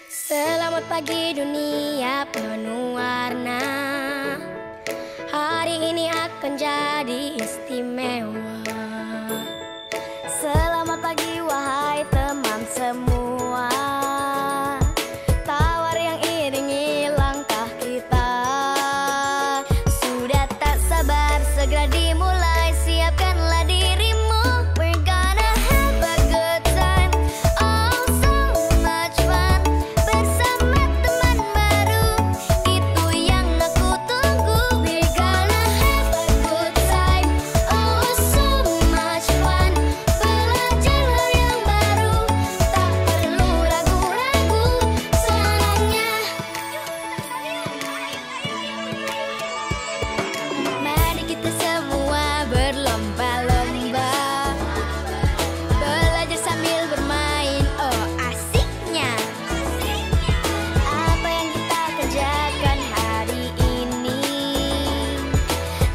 Selamat pagi dunia penuh warna. Hari ini akan jadi istimewa. Selamat pagi wahai teman semua. Tawar yang iringi langkah kita. Sudah tak sabar segera dimulai. Siapkanlah dirimu. We're gonna have a good time. Oh so much fun. Bersama teman baru. Itu yang aku tunggu. We're gonna have a good time. Oh so much fun. Belajar hal yang baru. Tak perlu ragu-ragu. Senangnya. Mari kita semua berlomba-lomba. Belajar sambil bermain. Oh asiknya. Apa yang kita kerjakan hari ini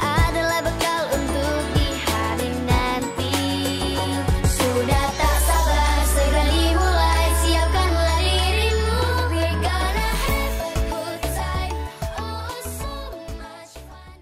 adalah bekal untuk di hari nanti. Sudah tak sabar segera dimulai. Siapkanlah dirimu. We're gonna have a good time. Oh so much fun.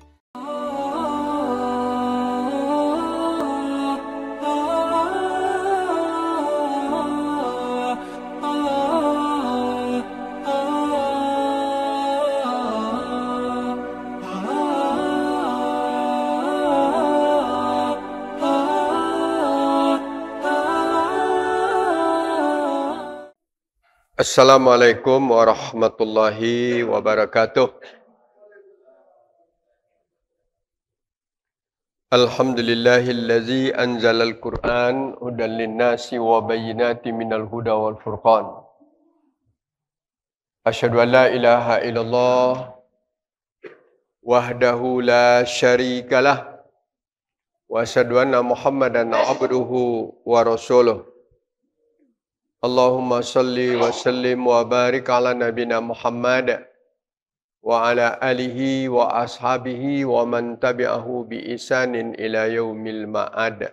Assalamualaikum warahmatullahi wabarakatuh. Alhamdulillahillazi anzalal Qur'an hudan linnasi wa bayyinatin minal huda wal furqan. Asyhadu an la ilaha illallah wahdahu la syarikalah wa asyhadu anna Muhammadan abduhu wa rasuluh. Allahumma salli wa sallim wa barik ala nabina Muhammad wa ala alihi wa ashabihi wa man tabi'ahu bi isanin ila yaumil ma'ad.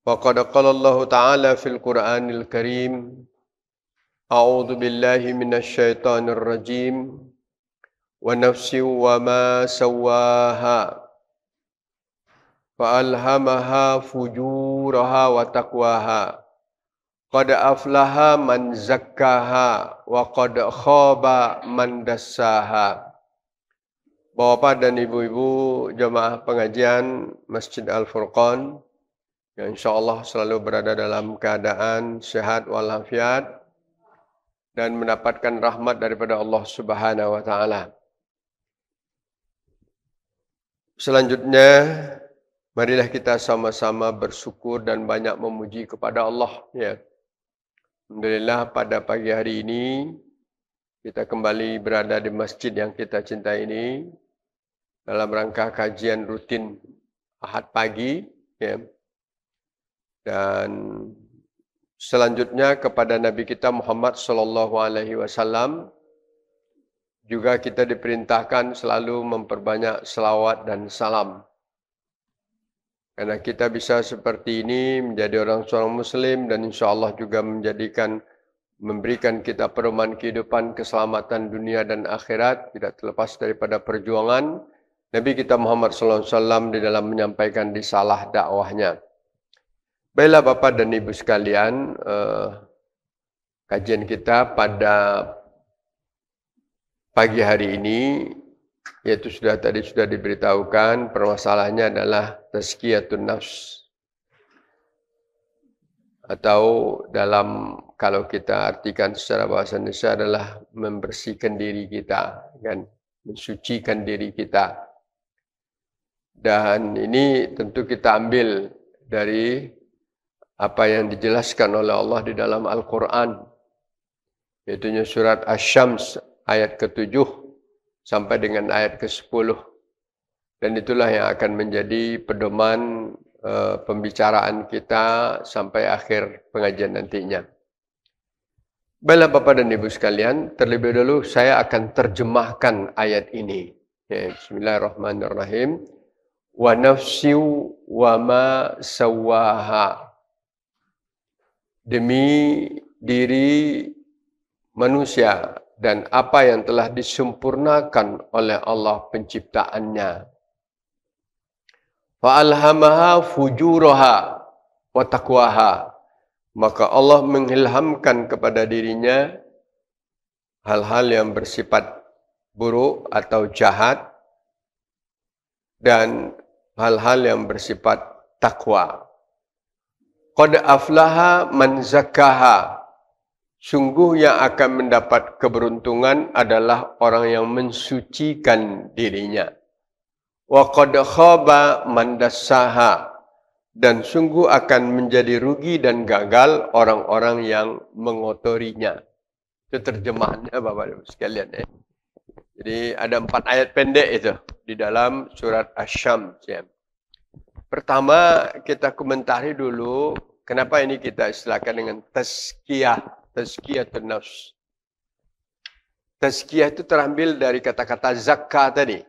Wa qad qala Allah ta'ala fil Qur'anil Karim, a'udzu billahi minasy syaithanir rajim, wa nafsin wa ma sawwaha fa alhamaha fujuraha wa taqwaha. Qad aflaha man zakkaha wa qad khaba man dassaha. Bapak dan ibu-ibu jemaah pengajian Masjid Al-Furqan yang insyaallah selalu berada dalam keadaan sehat walafiat dan mendapatkan rahmat daripada Allah Subhanahu wa taala. Selanjutnya, marilah kita sama-sama bersyukur dan banyak memuji kepada Allah, ya. Alhamdulillah pada pagi hari ini kita kembali berada di masjid yang kita cintai ini dalam rangka kajian rutin Ahad pagi, ya. Dan selanjutnya kepada Nabi kita Muhammad sallallahu alaihi wasallam juga kita diperintahkan selalu memperbanyak selawat dan salam. Karena kita bisa seperti ini menjadi seorang muslim dan insyaAllah juga memberikan kita perumahan kehidupan, keselamatan dunia dan akhirat, tidak terlepas daripada perjuangan Nabi kita Muhammad SAW di dalam menyampaikan risalah dakwahnya. Baiklah Bapak dan Ibu sekalian, kajian kita pada pagi hari ini yaitu tadi sudah diberitahukan, permasalahannya adalah tazkiyatun nafs, atau dalam kalau kita artikan secara bahasa Indonesia adalah membersihkan diri kita, kan, mensucikan diri kita. Dan ini tentu kita ambil dari apa yang dijelaskan oleh Allah di dalam Al-Quran, yaitu surat Asy-Syams ayat ke-7 sampai dengan ayat ke-10. Dan itulah yang akan menjadi pedoman pembicaraan kita sampai akhir pengajian nantinya. Baiklah Bapak dan Ibu sekalian, terlebih dahulu saya akan terjemahkan ayat ini. Ya, Bismillahirrahmanirrahim. Wa nafsiu wa ma sawwaha. demi diri manusia dan apa yang telah disempurnakan oleh Allah penciptaannya. Fa'alhamaha fujuraha wa taqwaha. Maka Allah mengilhamkan kepada dirinya hal-hal yang bersifat buruk atau jahat dan hal-hal yang bersifat takwa. Qad aflaha man zakkaha. Sungguh yang akan mendapat keberuntungan adalah orang yang mensucikan dirinya. Wa qad khaba man dassaha. Dan sungguh akan menjadi rugi dan gagal orang-orang yang mengotorinya. Itu terjemahannya Bapak Ibu sekalian. Jadi ada 4 ayat pendek itu di dalam surat Asy-Syams. Pertama kita komentari dulu kenapa ini kita istilahkan dengan tazkiyah. Tazkiyatun nafs. Tazkiyah itu terambil dari kata-kata zakka tadi.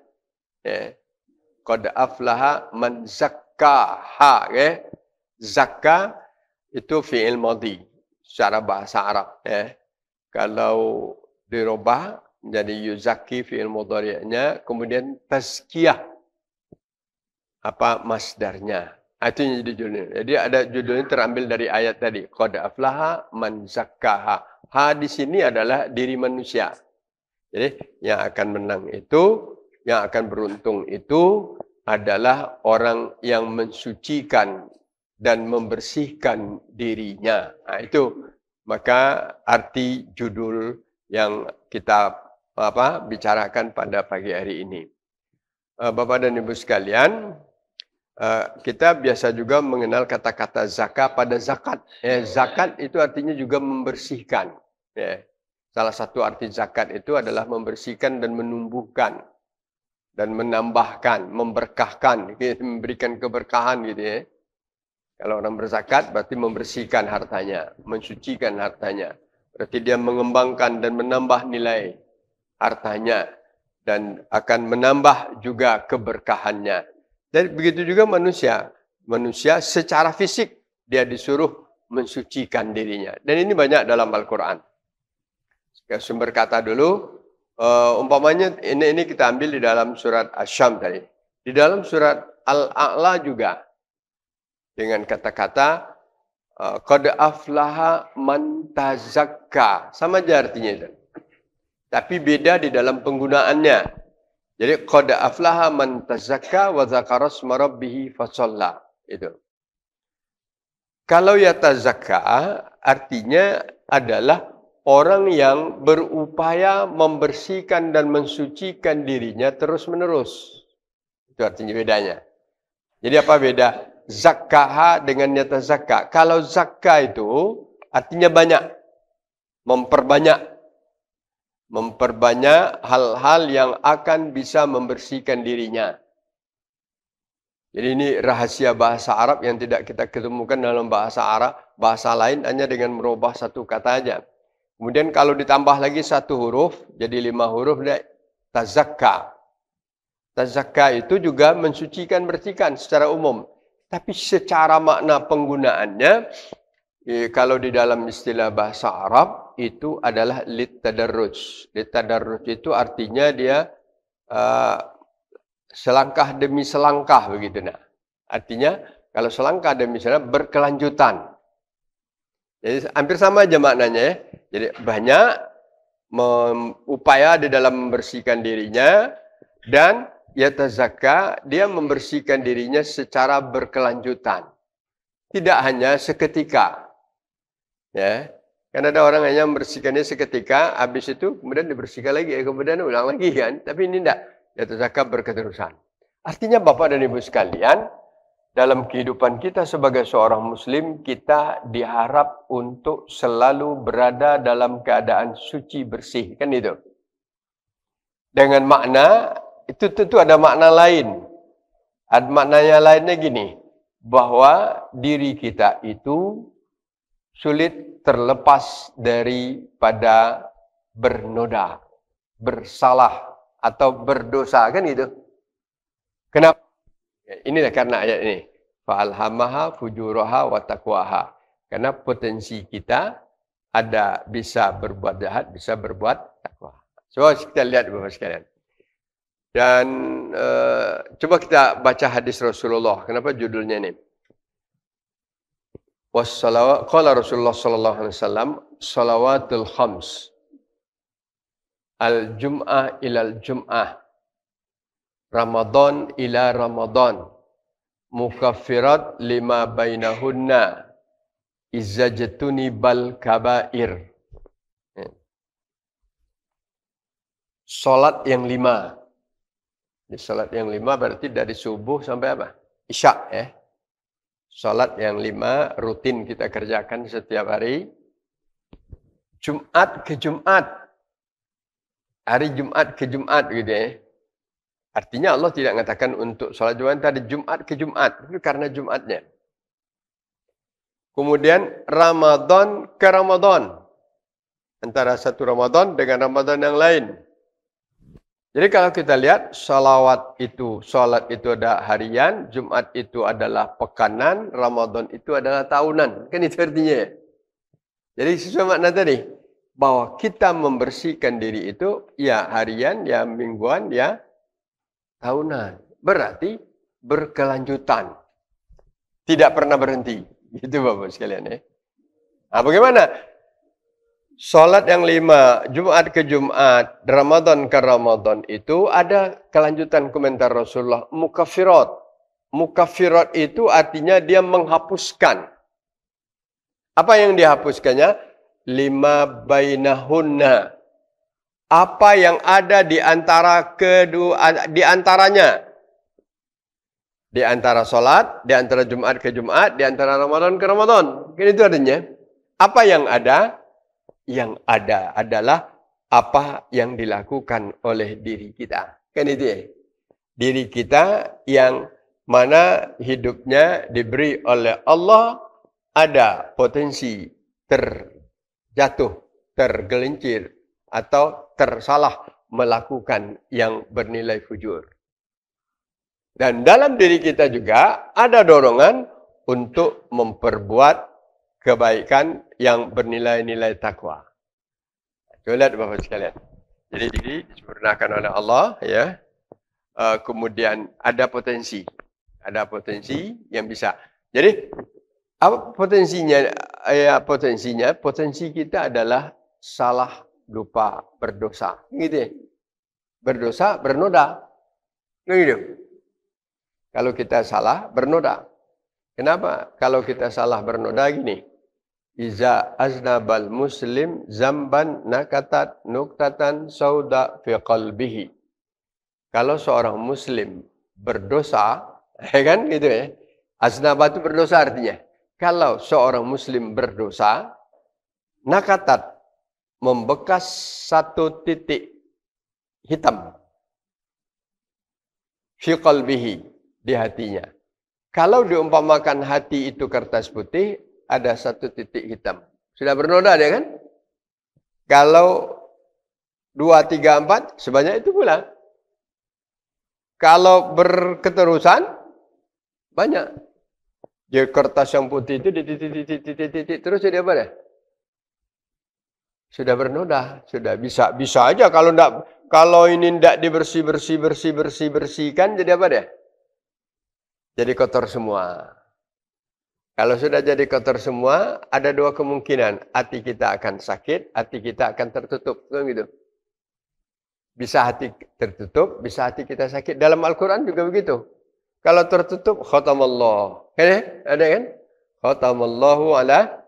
Qad aflaha man zakkaha. Zakka itu fi'il madhi secara bahasa Arab. Kalau dirubah menjadi yuzaki fi'il mudhari'nya, kemudian tazkiyah apa masdarnya. Itu yang jadi judulnya. Jadi ada judulnya terambil dari ayat tadi. Qad aflaha man zakkaha. Ha di sini adalah diri manusia. Jadi yang akan menang itu, yang akan beruntung itu adalah orang yang mensucikan dan membersihkan dirinya. Nah, itu maka arti judul yang kita bicarakan pada pagi hari ini. Bapak dan Ibu sekalian, kita biasa juga mengenal kata-kata zakat pada zakat. Zakat itu artinya juga membersihkan. Salah satu arti zakat itu adalah membersihkan dan menumbuhkan dan menambahkan, memberkahkan, memberikan keberkahan gitu ya. Kalau orang berzakat berarti membersihkan hartanya, mensucikan hartanya. Berarti dia mengembangkan dan menambah nilai hartanya dan akan menambah juga keberkahannya. Dan begitu juga manusia. Manusia secara fisik dia disuruh mensucikan dirinya. Dan ini banyak dalam Al-Quran. Sumber kata dulu. Umpamanya ini kita ambil di dalam surat Asy-Syams tadi. Di dalam surat Al-A'la juga. Dengan kata-kata qad aflaha man tazakka. Sama aja artinya itu. Tapi beda di dalam penggunaannya. Jadi qad aflaha man tazakka wa dzakara isma rabbih fasalla. Itu. Kalau yatazakka artinya adalah orang yang berupaya membersihkan dan mensucikan dirinya terus-menerus. Itu artinya bedanya. Jadi apa beda zakkaha dengan yatazakka? Kalau zakka itu artinya banyak. Memperbanyak hal-hal yang akan bisa membersihkan dirinya. Jadi ini rahasia bahasa Arab yang tidak kita ketemukan dalam bahasa Arab. Bahasa lain hanya dengan merubah satu kata aja. Kemudian kalau ditambah lagi satu huruf, jadi 5 huruf, tazakka. Tazakka itu juga mensucikan, bersihkan secara umum. Tapi secara makna penggunaannya, kalau di dalam istilah bahasa Arab, itu adalah litadarruj. Litadarruj itu artinya dia selangkah demi selangkah begitu. Nah, artinya kalau selangkah demi selangkah berkelanjutan. Jadi hampir sama aja maknanya ya. Jadi banyak upaya di dalam membersihkan dirinya dan yatazakka dia membersihkan dirinya secara berkelanjutan. Tidak hanya seketika. Ya. Kan ada orang hanya membersihkannya seketika, habis itu kemudian dibersihkan lagi, kemudian ulang lagi kan. Tapi ini tidak. Yatazakka berketerusan. Artinya Bapak dan Ibu sekalian, dalam kehidupan kita sebagai seorang muslim, kita diharap untuk selalu berada dalam keadaan suci bersih. Kan itu. Dengan makna, itu tentu ada makna lain. Maknanya lainnya gini, bahwa diri kita itu sulit terlepas daripada bernoda, bersalah, atau berdosa. Kan itu. Kenapa? Inilah karena ayat ini. Fa'alhamaha fujuraha wa taqwaha. Karena potensi kita ada bisa berbuat jahat, bisa berbuat takwa. So kita lihat Bapak sekalian. Dan coba kita baca hadis Rasulullah. Kenapa judulnya ini? Qala Rasulullah sallallahu alaihi wasallam, salawatul khams. Al-jum'ah ilal jum'ah. Ramadan ila Ramadan. Mukaffirat lima bainahunna. Izzajatuni bal kabair. Salat yang 5. Salat yang 5 berarti dari subuh sampai apa? Isya ya. Salat yang 5 rutin kita kerjakan setiap hari. Jumat ke Jumat. Hari Jumat ke Jumat gitu ya. Artinya Allah tidak mengatakan untuk salat Jumat dari Jumat ke Jumat. Itu karena Jumatnya. Kemudian Ramadan ke Ramadan. Antara satu Ramadan dengan Ramadan yang lain. Jadi kalau kita lihat salat itu ada harian, Jumat itu adalah pekanan, Ramadan itu adalah tahunan. Kan itu artinya. Jadi sesuai makna tadi. Bahwa kita membersihkan diri itu ya harian, ya mingguan, ya tahunan. Berarti berkelanjutan. Tidak pernah berhenti. Itu Bapak sekalian ya. Nah, bagaimana? Salat yang 5, Jumat ke Jumat, Ramadan ke Ramadan itu ada kelanjutan komentar Rasulullah. Mukaffirat. Mukaffirat itu artinya dia menghapuskan. Apa yang dihapuskannya? Lima bainahunna. Apa yang ada di antara di antaranya. Di antara salat, di antara Jumat ke Jumat, di antara Ramadan ke Ramadan. Kan itu artinya. Apa yang ada? Yang ada adalah apa yang dilakukan oleh diri kita. Kan itu ya. Diri kita yang mana hidupnya diberi oleh Allah ada potensi terjatuh, tergelincir atau tersalah melakukan yang bernilai fujur. Dan dalam diri kita juga ada dorongan untuk memperbuat kebaikan yang bernilai-nilai takwa. Coba lihat Bapak sekalian. Jadi diri disempurnakan oleh Allah, ya. Kemudian ada potensi yang bisa. Jadi apa potensinya? Potensi kita adalah salah, lupa, berdosa. Gitu ya. Berdosa, bernoda. Gitu. Kalau kita salah, bernoda. Kenapa? Kalau kita salah bernoda gini. Iza aznabal muslim zamban nakatat nuktatan sauda fi qalbihi. Kalau seorang muslim berdosa, kan gitu ya. Aznaba itu berdosa artinya. Kalau seorang muslim berdosa, nakatat membekas satu titik hitam fi qalbihi di hatinya. Kalau diumpamakan hati itu kertas putih, ada satu titik hitam. Sudah bernoda dia kan? Kalau 2, 3, 4, sebanyak itu pula. Kalau berketerusan, banyak. Di kertas yang putih itu, titik, terus jadi apa deh? Sudah bernoda, sudah bisa aja kalau ini tidak dibersihkan, jadi apa deh? Jadi kotor semua. Kalau sudah jadi kotor semua, ada 2 kemungkinan. Hati kita akan sakit, hati kita akan tertutup. Kan gitu. Bisa hati tertutup, bisa hati kita sakit. Dalam Al-Quran juga begitu. Kalau tertutup, khatamallah. Ada kan? Khatamallahu ala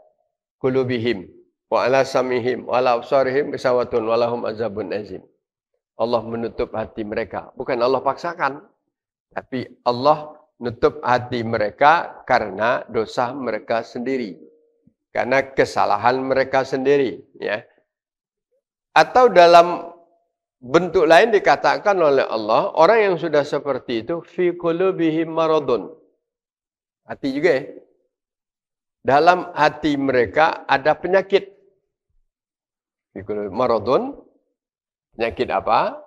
qulubihim. Wa ala samihim. Wa ala absarihim. Bisawatun. Walahum azabun azim. Allah menutup hati mereka. Bukan Allah paksakan. Tapi Allah nutup hati mereka karena dosa mereka sendiri. Karena kesalahan mereka sendiri. Ya. Atau dalam bentuk lain dikatakan oleh Allah, orang yang sudah seperti itu, fi qulubihim maradun. Hati juga ya. Dalam hati mereka ada penyakit. Fi qulubihim maradun. Penyakit apa?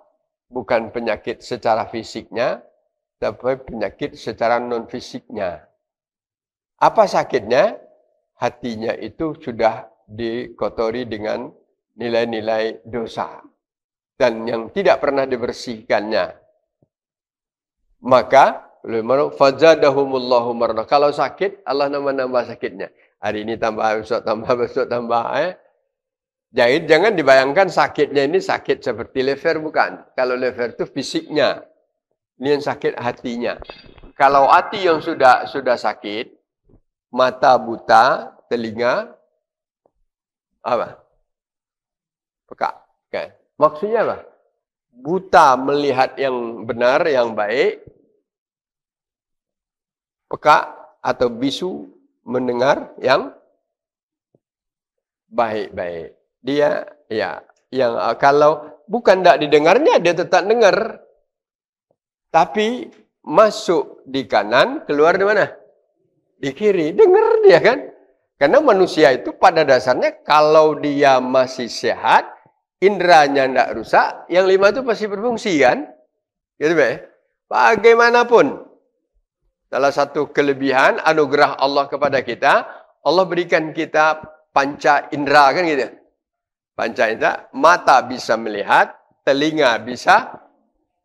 Bukan penyakit secara fisiknya, tapi penyakit secara non-fisiknya. Apa sakitnya? hatinya itu sudah dikotori dengan nilai-nilai dosa dan yang tidak pernah dibersihkannya. Maka fazadahumullahu marra. Kalau sakit, Allah nambah sakitnya. Hari ini tambah, besok tambah. Jadi jangan dibayangkan sakitnya ini sakit seperti lever, bukan. Kalau lever itu fisiknya. Ini yang sakit hatinya. Kalau hati yang sudah sakit, mata buta, telinga apa? Peka. Okay. Maksudnya apa? Buta melihat yang benar, yang baik. Peka atau bisu mendengar yang baik-baik. Dia ya yang kalau bukan tidak didengarnya dia tetap dengar. Tapi masuk di kanan, keluar di mana? Di kiri. Dengar dia kan? Karena manusia itu pada dasarnya kalau dia masih sehat, indranya tidak rusak, yang 5 itu pasti berfungsi kan? Gitu ya. Bagaimanapun. Salah satu kelebihan anugerah Allah kepada kita, Allah berikan kita panca indera kan gitu. Panca indera, mata bisa melihat, telinga bisa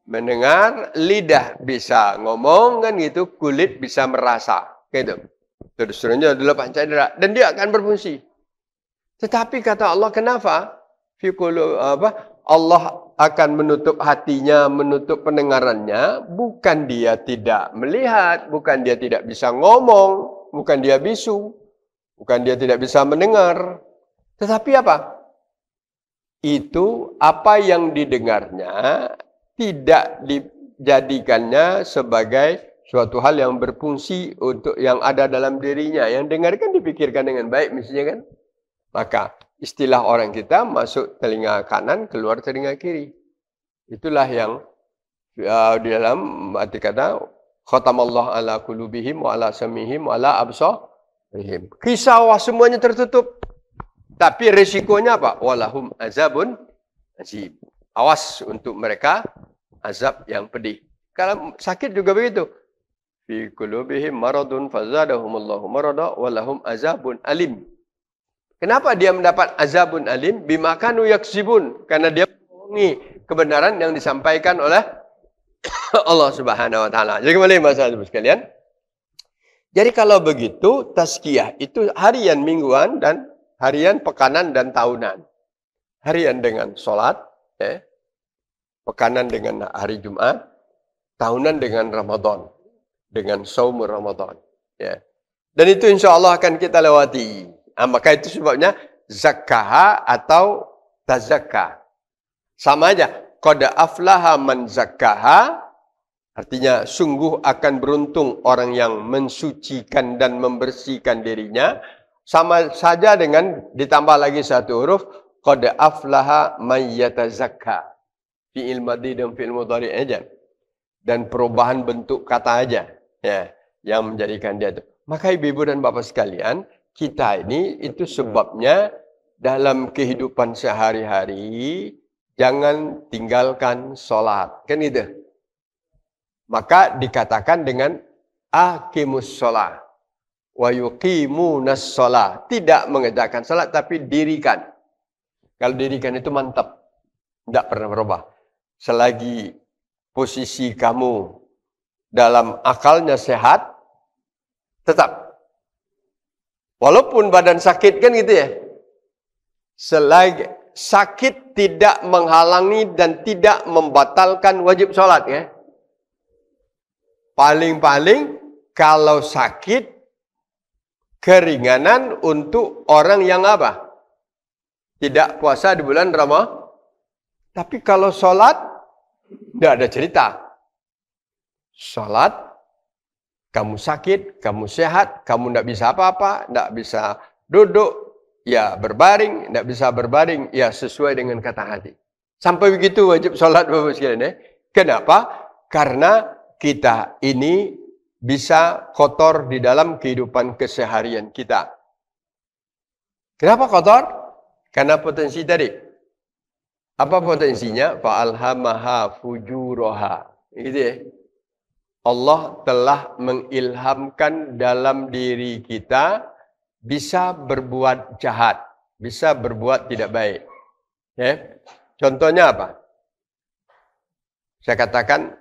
mendengar, lidah bisa ngomong kan gitu, kulit bisa merasa gitu. Terus seterusnya adalah panca indera dan dia akan berfungsi. Tetapi kata Allah, kenapa? Allah akan menutup hatinya, menutup pendengarannya, bukan dia tidak melihat, bukan dia tidak bisa ngomong, bukan dia bisu, bukan dia tidak bisa mendengar. Tetapi apa? Itu apa yang didengarnya tidak dijadikannya sebagai suatu hal yang berfungsi untuk yang ada dalam dirinya. Yang dengarkan dipikirkan dengan baik misalnya kan. Maka istilah orang kita masuk telinga kanan, keluar telinga kiri. Itulah yang di dalam arti kata khatamallahu ala qulubihim wa ala samihim wa ala absarihim. Kisah semuanya tertutup. Tapi resikonya apa? Walahum azabun azim. Awas untuk mereka azab yang pedih. Kalau sakit juga begitu. Fi qulubihim maradun fazadahumullahu marada walahum azabun alim. Kenapa dia mendapat azabun alim? Bimakanu yaksibun. Karena dia membohongi kebenaran yang disampaikan oleh Allah Subhanahu wa taala. Jadi kembali masalah sekalian. Jadi kalau begitu tazkiyah itu harian, mingguan dan harian, pekanan dan tahunan. Harian dengan salat, pekanan dengan hari Jumat, tahunan dengan Ramadan, dengan saum Ramadan, ya. Dan itu insya Allah akan kita lewati. Maka itu sebabnya zakkaha atau tazakka. Sama aja. Qad aflaha man zakkaha. Artinya sungguh akan beruntung orang yang mensucikan dan membersihkan dirinya. Sama saja dengan ditambah lagi satu huruf. Qad aflaha man yatazakka. Fi'il madhi dan fi'il mudhari aja. Dan perubahan bentuk kata aja. Ya, yang menjadikan dia itu. Maka ibu-ibu dan bapak sekalian, kita ini itu sebabnya dalam kehidupan sehari-hari jangan tinggalkan sholat. Kan itu. Maka dikatakan dengan aqimus sholat. Wa yuqimunas sholat. Tidak mengerjakan sholat tapi dirikan. Kalau dirikan itu mantap. Tidak pernah berubah. Selagi posisi kamu dalam akalnya sehat, tetap. Walaupun badan sakit kan gitu ya. Selagi sakit tidak menghalangi dan tidak membatalkan wajib sholat ya. Paling-paling kalau sakit keringanan untuk orang yang apa? Tidak puasa di bulan Ramadan. Tapi kalau sholat tidak ada cerita. Sholat kamu sakit, kamu sehat, kamu tidak bisa apa-apa, tidak bisa duduk, ya berbaring, tidak bisa berbaring, ya sesuai dengan kata hati. Sampai begitu wajib sholat Bapak sekalian ya. Kenapa? Karena kita ini bisa kotor di dalam kehidupan keseharian kita. Kenapa kotor? Karena potensi tadi. Apa potensinya? Fa'alhamaha fujuroha. Gitu ya. Allah telah mengilhamkan dalam diri kita bisa berbuat jahat, bisa berbuat tidak baik. Ya. Contohnya apa? Saya katakan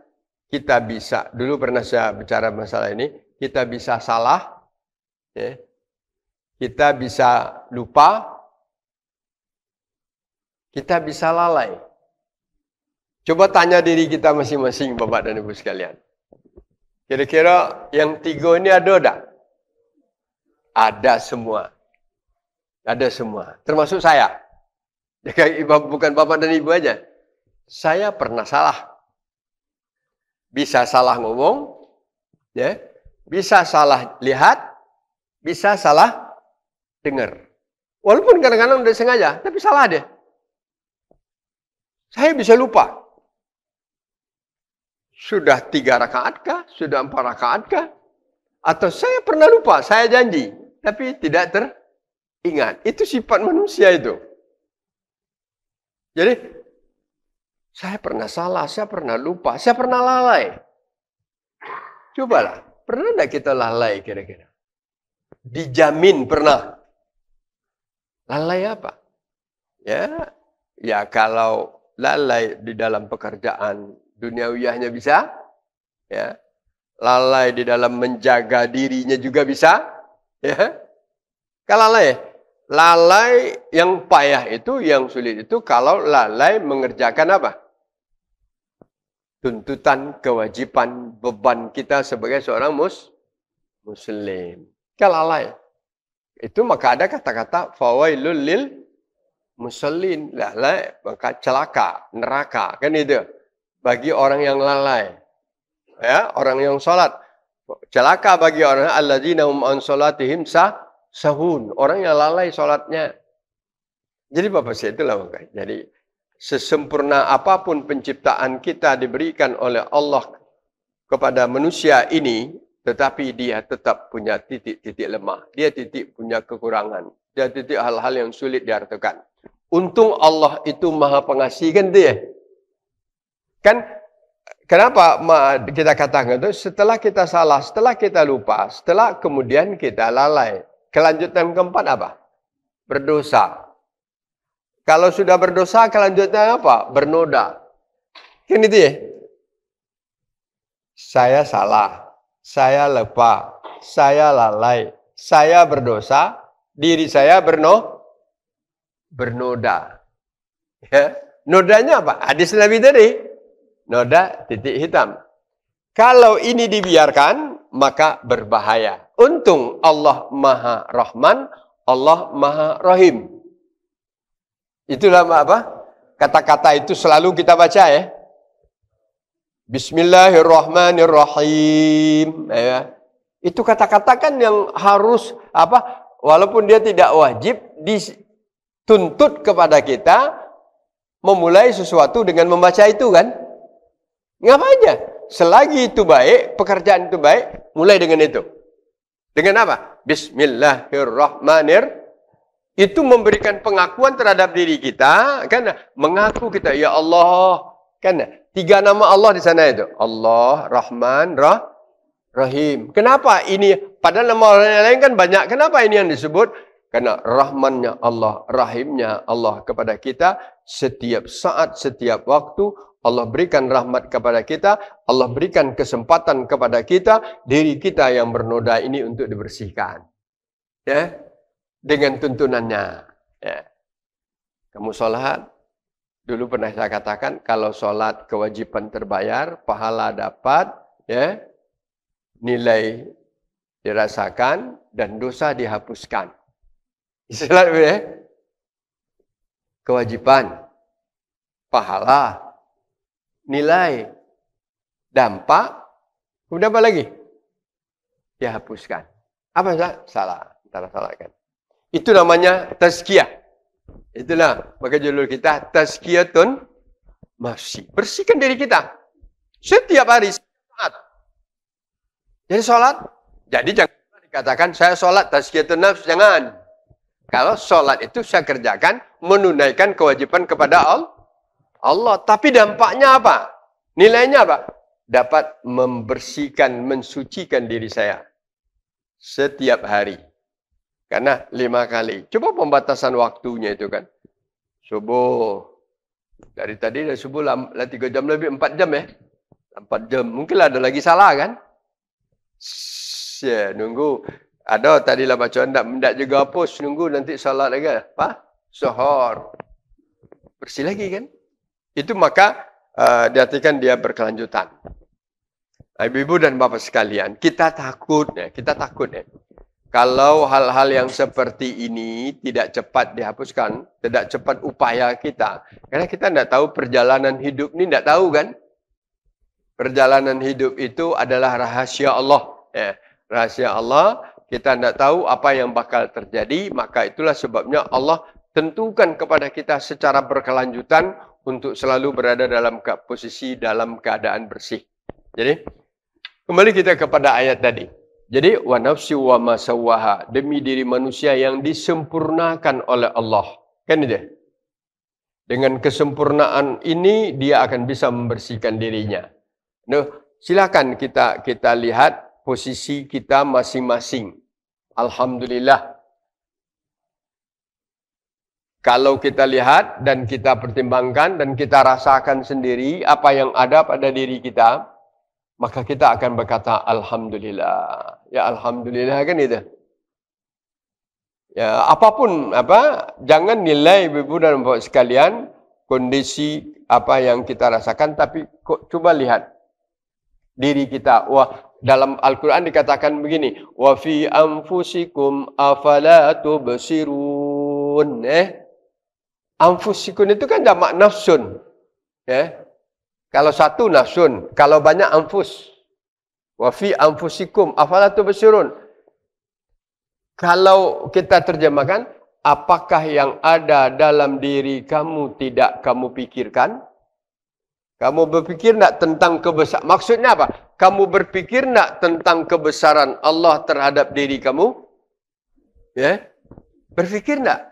kita bisa, dulu pernah saya bicara masalah ini, kita bisa salah, ya. Kita bisa lupa, kita bisa lalai. Coba tanya diri kita masing-masing, Bapak dan Ibu sekalian. Kira-kira yang 3 ini ada tak? Ada semua. Ada semua. Termasuk saya. Bukan Bapak dan Ibu aja. Saya pernah salah. Bisa salah ngomong, ya, bisa salah lihat, bisa salah dengar. Walaupun kadang-kadang udah sengaja, tapi salah deh. Saya bisa lupa. Sudah 3 rakaat kah? Sudah 4 rakaat kah? Atau saya pernah lupa, saya janji, tapi tidak teringat. Itu sifat manusia itu. Jadi, saya pernah salah, saya pernah lupa, saya pernah lalai. Cobalah, pernah tidak kita lalai kira-kira? Dijamin pernah. Lalai apa? Ya kalau lalai di dalam pekerjaan duniawiyahnya bisa, ya. Lalai di dalam menjaga dirinya juga bisa, ya. Kalau lalai yang payah itu, yang sulit itu kalau lalai mengerjakan apa? Tuntutan, kewajiban, beban kita sebagai seorang muslim. Kalau lalai. Itu maka ada kata-kata fawailul lil musallin. Lalai maka celaka, neraka. Kan itu. Bagi orang yang lalai. Ya, orang yang sholat. Celaka bagi orang alladzina hum an sholatihim sahun. Orang yang lalai sholatnya. Jadi Bapak saya itulah makanya. Jadi sesempurna apapun penciptaan kita diberikan oleh Allah kepada manusia ini, tetapi dia tetap punya titik-titik lemah. Dia punya kekurangan. Dia titik hal-hal yang sulit diartikan. Untung Allah itu maha pengasih kan dia. Kan kenapa kita katakan itu setelah kita salah, setelah kita lupa, setelah kemudian kita lalai. Kelanjutan keempat apa? Berdosa. Kalau sudah berdosa, kelanjutannya apa? Bernoda. Kan itu ya? Saya salah, saya lupa, saya lalai, saya berdosa, diri saya bernoda. Ya. Nodanya apa? Hadis Nabi tadi. Noda titik hitam. Kalau ini dibiarkan, maka berbahaya. Untung Allah Maha Rahman, Allah Maha Rahim. Itulah apa? Kata-kata itu selalu kita baca ya. Bismillahirrahmanirrahim. Ya. Itu kata-kata kan yang harus apa? Walaupun dia tidak wajib dituntut kepada kita memulai sesuatu dengan membaca itu kan? Ngapain? Selagi itu baik, pekerjaan itu baik, mulai dengan itu. Dengan apa? Bismillahirrahmanirrahim. Itu memberikan pengakuan terhadap diri kita, kan? Mengaku kita, ya Allah, kan? 3 nama Allah di sana itu. Allah, Rahman, Rahim. Kenapa ini? Padahal nama orang lain kan banyak. Kenapa ini yang disebut? Karena Rahmannya Allah, Rahimnya Allah kepada kita setiap saat, setiap waktu. Allah berikan rahmat kepada kita, Allah berikan kesempatan kepada kita, diri kita yang bernoda ini untuk dibersihkan. Ya, dengan tuntunannya. Ya. Kamu sholat, dulu pernah saya katakan, kalau sholat kewajiban terbayar, pahala dapat, ya, nilai dirasakan, dan dosa dihapuskan. Istilah ya, kewajiban, pahala, nilai, dampak, kemudian apa lagi? Dihapuskan. Apa salah? Antara salah kan. Itu namanya tazkiyah. Itulah maka judul kita tazkiyatun nafsi. Bersihkan diri kita. Setiap hari saat. Jadi sholat. Jadi jangan dikatakan saya sholat tazkiyatun nafsi. Jangan. Kalau sholat itu saya kerjakan menunaikan kewajiban kepada Allah. Tapi dampaknya apa? Nilainya apa? Dapat membersihkan, mensucikan diri saya. Setiap hari. Karena 5 kali. Coba pembatasan waktunya itu kan. Subuh. Dari tadi dah subuh lah 3 jam lebih, 4 jam ya. 4 jam. Mungkin ada lagi salah kan? Ya, nunggu. Ada tadilah bacaan tak juga hapus. Nunggu nanti salat lagi. Apa? Suhur. Bersih lagi kan? Itu maka diartikan dia berkelanjutan. Ibu-ibu dan bapak sekalian, kita takut ya. Kalau hal-hal yang seperti ini tidak cepat dihapuskan, tidak cepat upaya kita. Karena kita tidak tahu perjalanan hidup ini, tidak tahu kan? Perjalanan hidup itu adalah rahasia Allah. Ya, rahasia Allah, kita tidak tahu apa yang bakal terjadi, maka itulah sebabnya Allah tentukan kepada kita secara berkelanjutan untuk selalu berada dalam posisi dalam keadaan bersih. Jadi, kembali kita kepada ayat tadi. Jadi, wa nafsi wa ma sawwaha, demi diri manusia yang disempurnakan oleh Allah. Kan itu? Dengan kesempurnaan ini, dia akan bisa membersihkan dirinya. Nah, silakan kita lihat posisi kita masing-masing. Alhamdulillah. Kalau kita lihat dan kita pertimbangkan dan kita rasakan sendiri apa yang ada pada diri kita, maka kita akan berkata Alhamdulillah. Ya Alhamdulillah kan itu. Ya, apapun jangan nilai ibu dan bapak sekalian kondisi apa yang kita rasakan, tapi coba lihat diri kita. Wah, dalam Al-Quran dikatakan begini, wa fi anfusikum afala tubsirun. Anfusikun itu kan jamak nafsun. Kalau satu nafsun, kalau banyak anfus. Wa fi anfusikum afala tubsirun. Kalau kita terjemahkan, apakah yang ada dalam diri kamu tidak kamu pikirkan? Kamu berpikir tak tentang kebesaran? Maksudnya apa? Kamu berpikir tak tentang kebesaran Allah terhadap diri kamu? Ya, berpikir tak?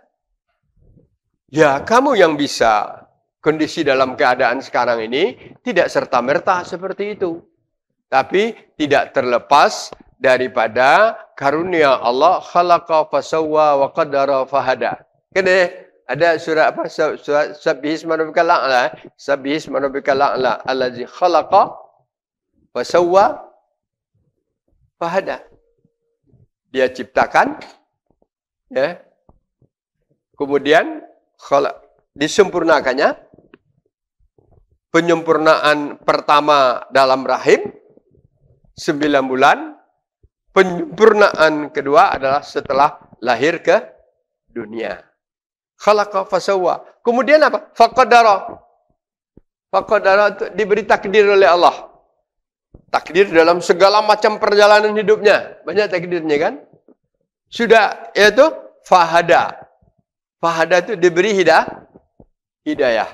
Ya, kamu yang bisa. Kondisi dalam keadaan sekarang ini tidak serta-merta seperti itu. Tapi tidak terlepas daripada karunia Allah, khalaqa fasawwa wa qaddara fahada. Kan ada surah apa? Surah Sabbihisma rabbikal a'la. Sabbihisma rabbikal a'la allazi khalaqa fasawwa fahada. Dia ciptakan, ya. Kemudian disempurnakannya. Penyempurnaan pertama dalam rahim 9 bulan. Penyempurnaan kedua adalah setelah lahir ke dunia. Khalaqa fasawwa. Kemudian apa? Faqadara. Faqadara itu diberi takdir oleh Allah. Takdir dalam segala macam perjalanan hidupnya. Banyak takdirnya kan? Sudah, yaitu fahada. Fahada itu diberi hidayah.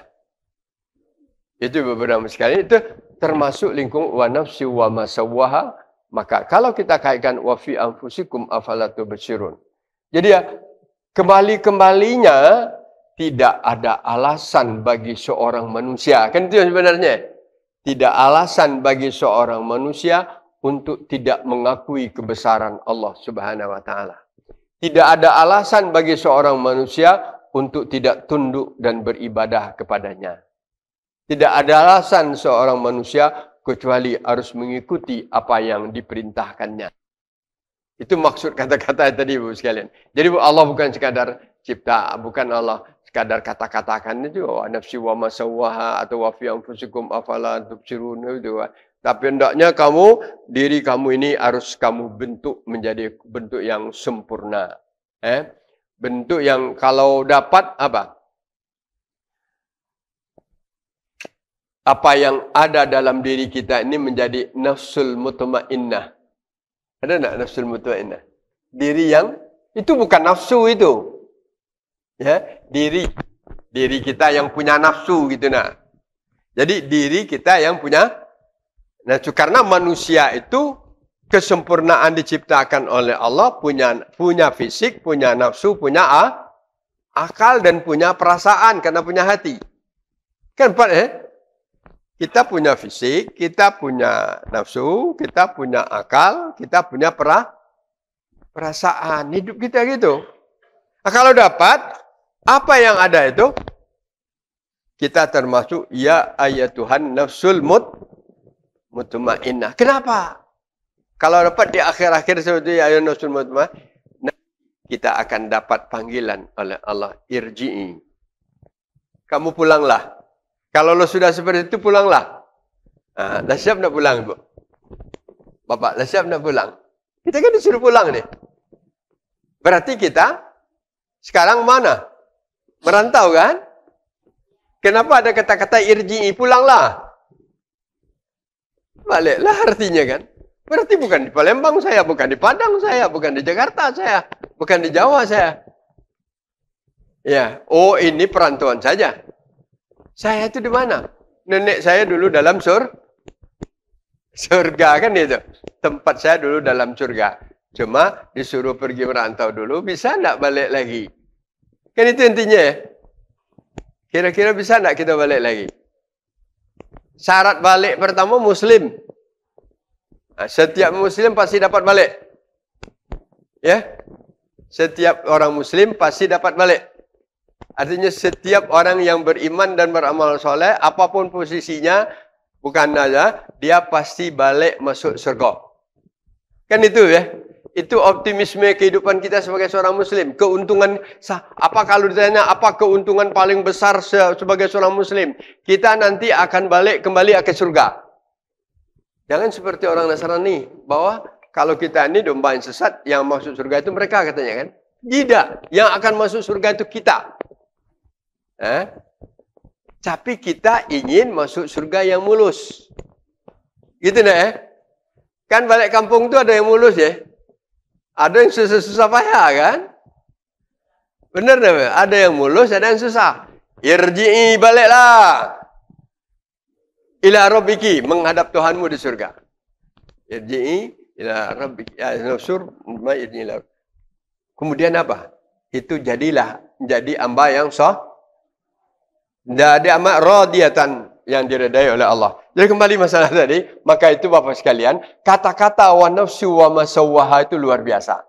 Itu beberapa sekali. Itu termasuk lingkung wa nafsi wa ma sawwaha. Maka kalau kita kaitkan wa fi anfusikum afala tubsirun. Jadi ya, kembali-kembalinya tidak ada alasan bagi seorang manusia. Kan itu sebenarnya. Tidak alasan bagi seorang manusia untuk tidak mengakui kebesaran Allah Subhanahu wa taala. Tidak ada alasan bagi seorang manusia untuk tidak tunduk dan beribadah kepadanya. Tidak ada alasan seorang manusia kecuali harus mengikuti apa yang diperintahkannya. Itu maksud kata-kata tadi, Bu sekalian. Jadi Allah bukan sekadar cipta, bukan Allah sekadar kata-katakan itu nafsi wa ma sawwaha atau wa fi anfusikum afala tubsirun itu. Tapi hendaknya diri kamu ini harus kamu bentuk menjadi bentuk yang sempurna. Bentuk yang kalau dapat apa? Apa yang ada dalam diri kita ini menjadi nafsul mutmainnah. Ada tak nafsul mutmainnah? Diri yang itu bukan nafsu itu. Ya, diri kita yang punya nafsu gitu nah. Jadi diri kita yang punya nafsu, karena manusia itu kesempurnaan diciptakan oleh Allah, punya fisik, punya nafsu, punya akal dan punya perasaan karena punya hati. Kan Pak kita punya fisik, kita punya nafsu, kita punya akal, kita punya perasaan hidup kita gitu. Nah, kalau dapat, apa yang ada itu? Kita termasuk ya ayatuhan nafsul mutmainnah. Kenapa? Kalau dapat di akhir-akhir seperti ya ayatuhan nafsul mutmainnah, kita akan dapat panggilan oleh Allah, irji'i. Kamu pulanglah. Kalau lo sudah seperti itu, pulanglah. Dah siap nak pulang, Ibu? Bapak, dah siap nak pulang? Kita kan disuruh pulang nih. Berarti kita sekarang mana? Merantau kan? Kenapa ada kata-kata irji'i, pulanglah? Baliklah artinya kan? Berarti bukan di Palembang saya, bukan di Padang saya, bukan di Jakarta saya, bukan di Jawa saya. Ya, oh ini perantauan saja. Saya itu di mana? Nenek saya dulu dalam surga kan itu. Tempat saya dulu dalam surga. Cuma disuruh pergi merantau dulu, bisa enggak balik lagi? Kan itu intinya ya. Kira-kira bisa enggak kita balik lagi? Syarat balik pertama Muslim. Nah, setiap Muslim pasti dapat balik. Ya, setiap orang Muslim pasti dapat balik. Artinya setiap orang yang beriman dan beramal soleh, apapun posisinya, bukan aja, dia pasti balik masuk surga. Kan itu ya. Itu optimisme kehidupan kita sebagai seorang Muslim. Keuntungan, apa kalau ditanya apa keuntungan paling besar sebagai seorang Muslim? Kita nanti akan balik kembali ke surga. Jangan seperti orang Nasrani, bahwa kalau kita ini domba yang sesat, yang masuk surga itu mereka katanya kan. Tidak, yang akan masuk surga itu kita. Tapi kita ingin masuk surga yang mulus. Gitu nah ya. Kan balik kampung itu ada yang mulus ya. Ada yang susah-susah payah kan? Benar tak? Ada yang mulus, ada yang susah. Irji'i, baliklah. Ila rabbiki, menghadap Tuhanmu di surga. Irji'i ila rabbiki. Kemudian apa? Itu jadilah menjadi hamba yang sah. Jadi amat radiyatan, yang diredai oleh Allah. Jadi kembali masalah tadi, maka itu Bapak sekalian, kata-kata wa nafsu wa masawwaha itu luar biasa.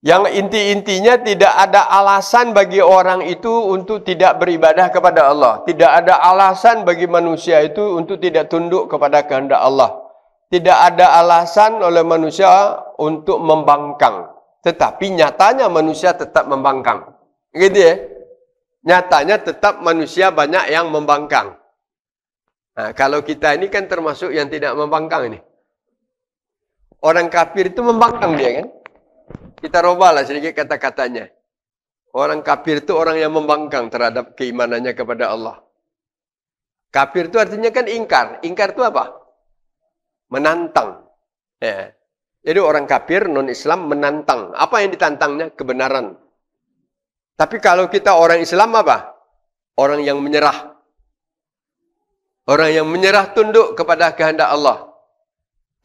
Yang inti-intinya tidak ada alasan bagi orang itu untuk tidak beribadah kepada Allah. Tidak ada alasan bagi manusia itu untuk tidak tunduk kepada kehendak Allah. Tidak ada alasan oleh manusia untuk membangkang. Tetapi nyatanya manusia tetap membangkang. Gitu ya. Nyatanya tetap manusia banyak yang membangkang. Nah, kalau kita ini kan termasuk yang tidak membangkang ini. Orang kafir itu membangkang dia kan. Kita robalah sedikit kata-katanya. Orang kafir itu orang yang membangkang terhadap keimanannya kepada Allah. Kafir itu artinya kan ingkar. Ingkar itu apa? Menantang. Ya. Jadi orang kafir non-Islam menantang. Apa yang ditantangnya? Kebenaran. Tapi kalau kita orang Islam apa? Orang yang menyerah. Orang yang menyerah tunduk kepada kehendak Allah.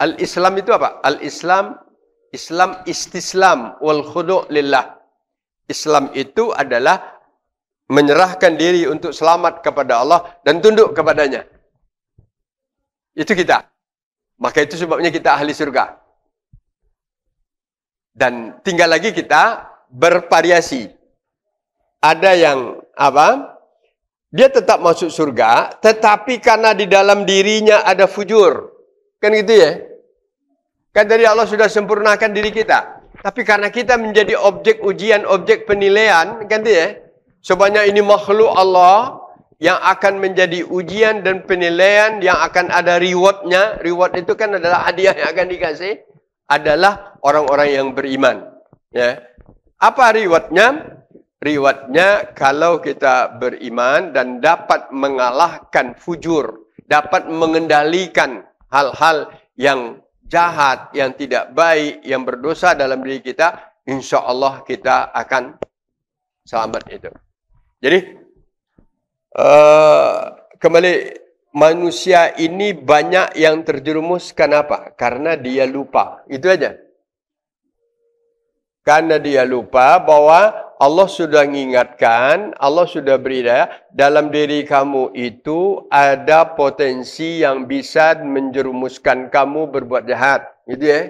Al-Islam itu apa? Al-Islam, Islam istislam wal khudu' lillah. Islam itu adalah menyerahkan diri untuk selamat kepada Allah dan tunduk kepadanya. Itu kita. Maka itu sebabnya kita ahli surga. Dan tinggal lagi kita bervariasi. Ada yang apa? Dia tetap masuk surga, tetapi karena di dalam dirinya ada fujur. Kan gitu ya? Kan dari Allah sudah sempurnakan diri kita. Tapi karena kita menjadi objek ujian, objek penilaian, kan gitu ya? Sebanyak ini makhluk Allah yang akan menjadi ujian dan penilaian, yang akan ada rewardnya. Reward itu kan adalah hadiah yang akan dikasih. Adalah orang-orang yang beriman. Ya. Apa rewardnya? Rewardnya kalau kita beriman dan dapat mengalahkan fujur, dapat mengendalikan hal-hal yang jahat, yang tidak baik, yang berdosa dalam diri kita, insya Allah kita akan selamat itu. Jadi, kembali, manusia ini banyak yang terjerumus, kenapa? Karena dia lupa, itu aja. Karena dia lupa bahwa Allah sudah mengingatkan, Allah sudah beri daya, dalam diri kamu itu ada potensi yang bisa menjerumuskan kamu berbuat jahat. Gitu ya.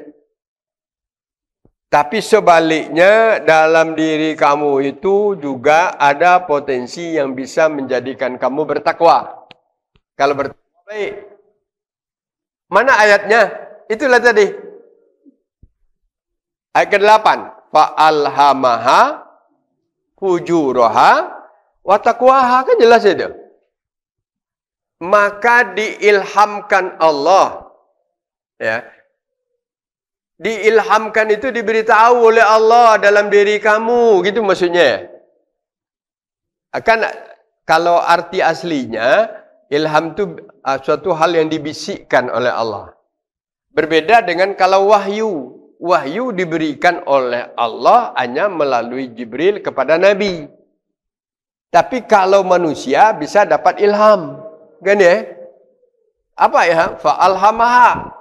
Tapi sebaliknya dalam diri kamu itu juga ada potensi yang bisa menjadikan kamu bertakwa. Kalau bertakwa baik. Mana ayatnya? Itulah tadi. Ayat ke-8. Fa'alhamaha fujuraha wa taqwaha, kan jelas itu. Maka diilhamkan Allah. Ya. Diilhamkan itu diberitahu oleh Allah dalam diri kamu, gitu maksudnya. Akan kalau arti aslinya ilham itu suatu hal yang dibisikkan oleh Allah. Berbeda dengan kalau wahyu. Wahyu diberikan oleh Allah hanya melalui Jibril kepada Nabi. Tapi kalau manusia bisa dapat ilham. Kan ya? Apa ya? Fa'alhamaha.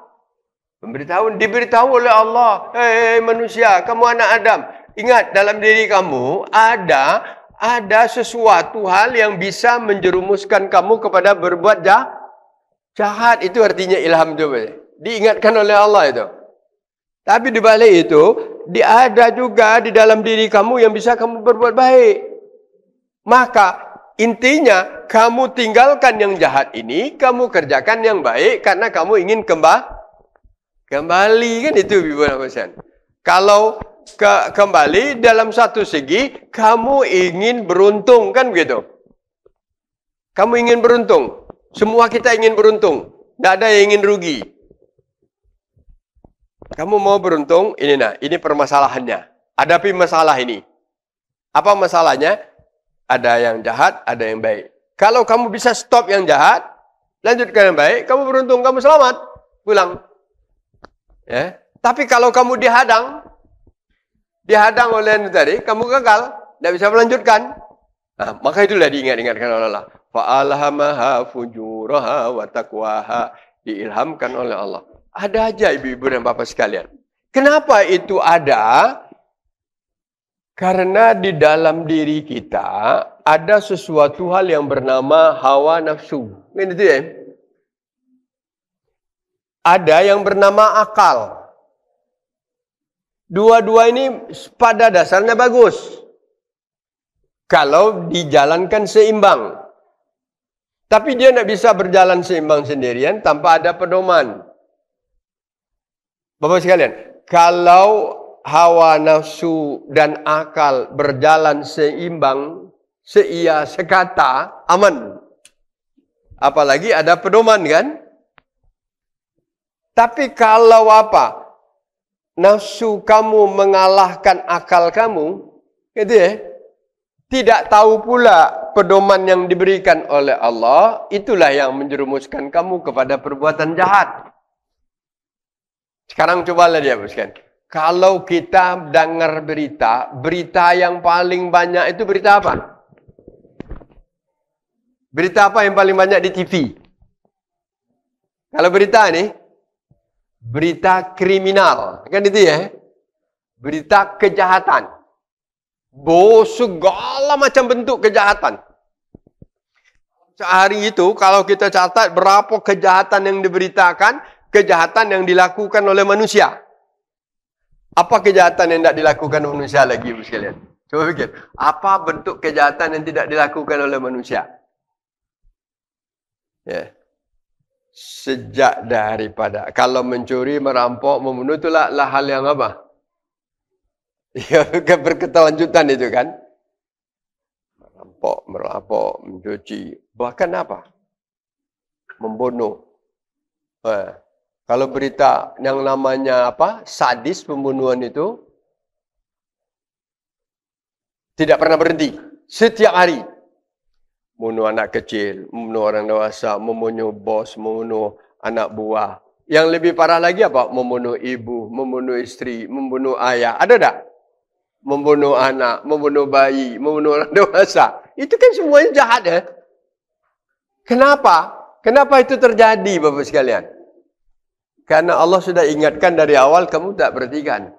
Diberitahu oleh Allah. Hei manusia, kamu anak Adam. Ingat, dalam diri kamu ada sesuatu hal yang bisa menjerumuskan kamu kepada berbuat jahat. Itu artinya ilham itu. Diingatkan oleh Allah itu. Tapi di balik itu, ada juga di dalam diri kamu yang bisa kamu berbuat baik. Maka intinya, kamu tinggalkan yang jahat ini, kamu kerjakan yang baik karena kamu ingin kembali, kan itu Ibu Nafasan. Kalau kembali dalam satu segi, kamu ingin beruntung, kan begitu. Kamu ingin beruntung. Semua kita ingin beruntung. Tidak ada yang ingin rugi. Kamu mau beruntung, ini permasalahannya. Hadapi masalah ini. Apa masalahnya? Ada yang jahat, ada yang baik. Kalau kamu bisa stop yang jahat, lanjutkan yang baik, kamu beruntung, kamu selamat. Pulang. Ya. Tapi kalau kamu dihadang oleh yang tadi, kamu gagal, tidak bisa melanjutkan. Nah, maka itulah diingat-ingatkan oleh Allah. Fa'alhamaha fujuraha wa taqwaha. Diilhamkan oleh Allah. Ada aja ibu-ibu dan bapak sekalian. Kenapa itu ada? Karena di dalam diri kita ada sesuatu hal yang bernama hawa nafsu. Ini itu ya. Ada yang bernama akal. Dua-dua ini pada dasarnya bagus. Kalau dijalankan seimbang. Tapi dia tidak bisa berjalan seimbang sendirian tanpa ada pedoman. Bapak sekalian, kalau hawa nafsu dan akal berjalan seimbang, seia sekata, aman. Apalagi ada pedoman, kan? Tapi kalau apa? Nafsu kamu mengalahkan akal kamu, gitu ya. Tidak tahu pula pedoman yang diberikan oleh Allah, itulah yang menjerumuskan kamu kepada perbuatan jahat. Sekarang cobalah dia, boskan. Kalau kita dengar berita yang paling banyak itu berita apa? Berita apa yang paling banyak di TV? Kalau berita ini, berita kriminal, kan itu ya? Berita kejahatan. Segala macam bentuk kejahatan. Sehari itu kalau kita catat berapa kejahatan yang diberitakan, kejahatan yang dilakukan oleh manusia. Apa kejahatan yang tidak dilakukan manusia lagi, Ibu sekalian? Coba pikir. Apa bentuk kejahatan yang tidak dilakukan oleh manusia? Ya. Sejak daripada kalau mencuri, merampok, membunuh itulah hal yang apa? Ya, berkelanjutan itu kan. Merampok, mencuci, bahkan apa? Membunuh. Kalau berita yang namanya apa? Sadis pembunuhan itu tidak pernah berhenti. Setiap hari. Membunuh anak kecil, membunuh orang dewasa, membunuh bos, membunuh anak buah. Yang lebih parah lagi apa? Membunuh ibu, membunuh istri, membunuh ayah. Ada tak? Membunuh anak, membunuh bayi, membunuh orang dewasa. Itu kan semuanya jahat ya. Kenapa? Kenapa itu terjadi, Bapak sekalian? Karena Allah sudah ingatkan dari awal, kamu tak perhatikan.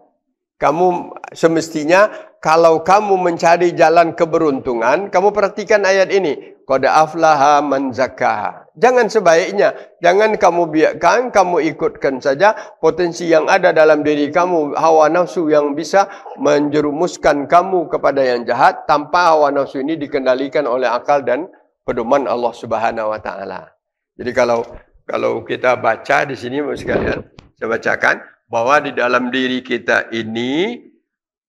Kamu semestinya kalau kamu mencari jalan keberuntungan, kamu perhatikan ayat ini. Qad aflaha man zakkaha. Jangan sebaiknya, jangan kamu biarkan, kamu ikutkan saja potensi yang ada dalam diri kamu, hawa nafsu yang bisa menjerumuskan kamu kepada yang jahat tanpa hawa nafsu ini dikendalikan oleh akal dan pedoman Allah Subhanahu wa taala. Jadi kalau kita baca di sini sekalian, saya bacakan bahwa di dalam diri kita ini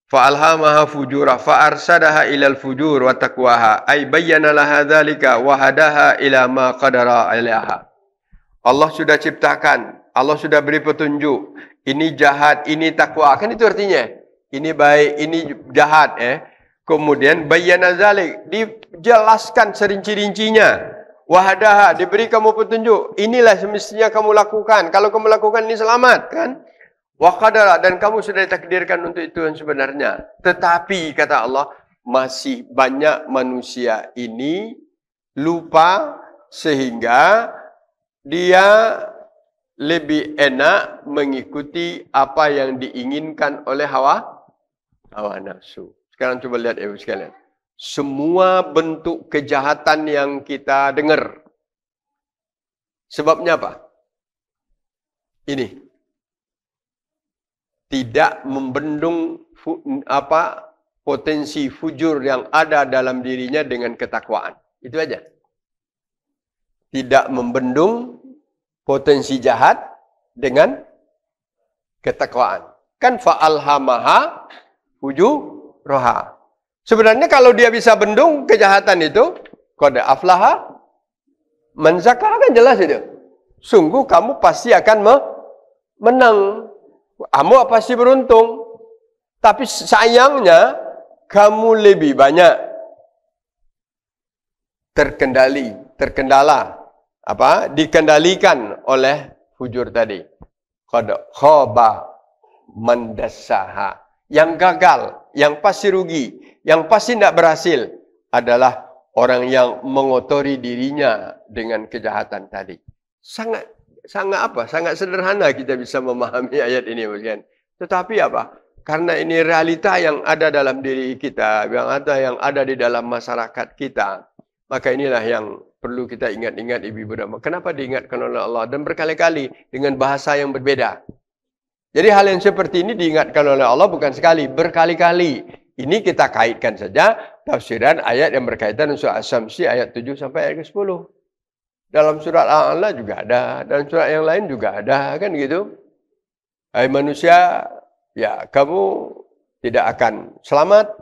fa'alhamaha fujura fa'arsadaha ilal fujur wa taqwaha ay bayyana laha dzalika wa hadaha ila ma qadara alaiha. Allah sudah ciptakan, Allah sudah beri petunjuk. Ini jahat, ini takwa. Kan itu artinya. Ini baik, ini jahat Kemudian bayyana dzalik, dijelaskan serinci-rincinya. Wahadaha, diberi kamu petunjuk. Inilah semestinya kamu lakukan. Kalau kamu lakukan ini selamat, kan? Wa qadara, dan kamu sudah ditakdirkan untuk itu yang sebenarnya. Tetapi kata Allah, masih banyak manusia ini lupa sehingga dia lebih enak mengikuti apa yang diinginkan oleh hawa nafsu. Sekarang coba lihat ibu sekalian. Semua bentuk kejahatan yang kita dengar. Sebabnya apa? Ini. Tidak membendung potensi fujur yang ada dalam dirinya dengan ketakwaan. Itu aja. Tidak membendung potensi jahat dengan ketakwaan. Kan fa'alhamaha fujuraha. Sebenarnya kalau dia bisa bendung kejahatan itu, qad aflaha man zakkaha, kan jelas itu. Sungguh kamu pasti akan menang. Kamu pasti beruntung. Tapi sayangnya kamu lebih banyak dikendalikan oleh fujur tadi. Qad khaba man dassaha. Yang gagal, yang pasti rugi, yang pasti tidak berhasil adalah orang yang mengotori dirinya dengan kejahatan tadi. Sangat sederhana kita bisa memahami ayat ini, kan? Tetapi apa? Karena ini realita yang ada dalam diri kita, yang ada di dalam masyarakat kita, maka inilah yang perlu kita ingat-ingat ibu-ibu dan bapak. Kenapa diingatkan oleh Allah dan berkali-kali dengan bahasa yang berbeda. Jadi hal yang seperti ini diingatkan oleh Allah bukan sekali, berkali-kali. Ini kita kaitkan saja tafsiran ayat yang berkaitan dengan surah Asy-Syamsi ayat 7 sampai ayat 10. Dalam surat Al-A'la juga ada, dan surat yang lain juga ada, kan gitu. Hai manusia, ya kamu tidak akan selamat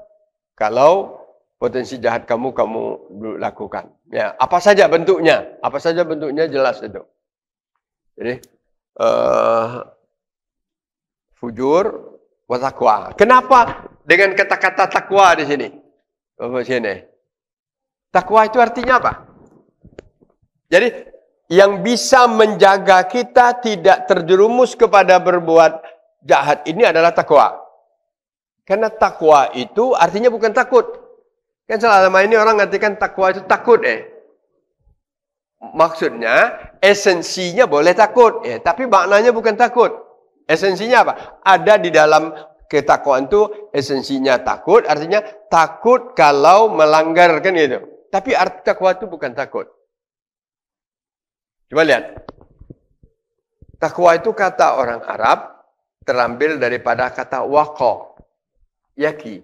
kalau potensi jahat kamu lakukan. Ya, apa saja bentuknya? Apa saja bentuknya jelas itu. Jadi fujur wa taqwa. Kenapa dengan kata-kata takwa di sini? Takwa itu artinya apa? Jadi yang bisa menjaga kita tidak terjerumus kepada berbuat jahat ini adalah takwa. Karena takwa itu artinya bukan takut. Kan selama ini orang ngartikan takwa itu takut Maksudnya esensinya boleh takut tapi maknanya bukan takut. Esensinya apa? Ada di dalam ketakwaan itu esensinya takut, artinya takut kalau melanggar, kan gitu. Tapi arti takwa itu bukan takut. Coba lihat. Takwa itu kata orang Arab terambil daripada kata waqa. Yaki.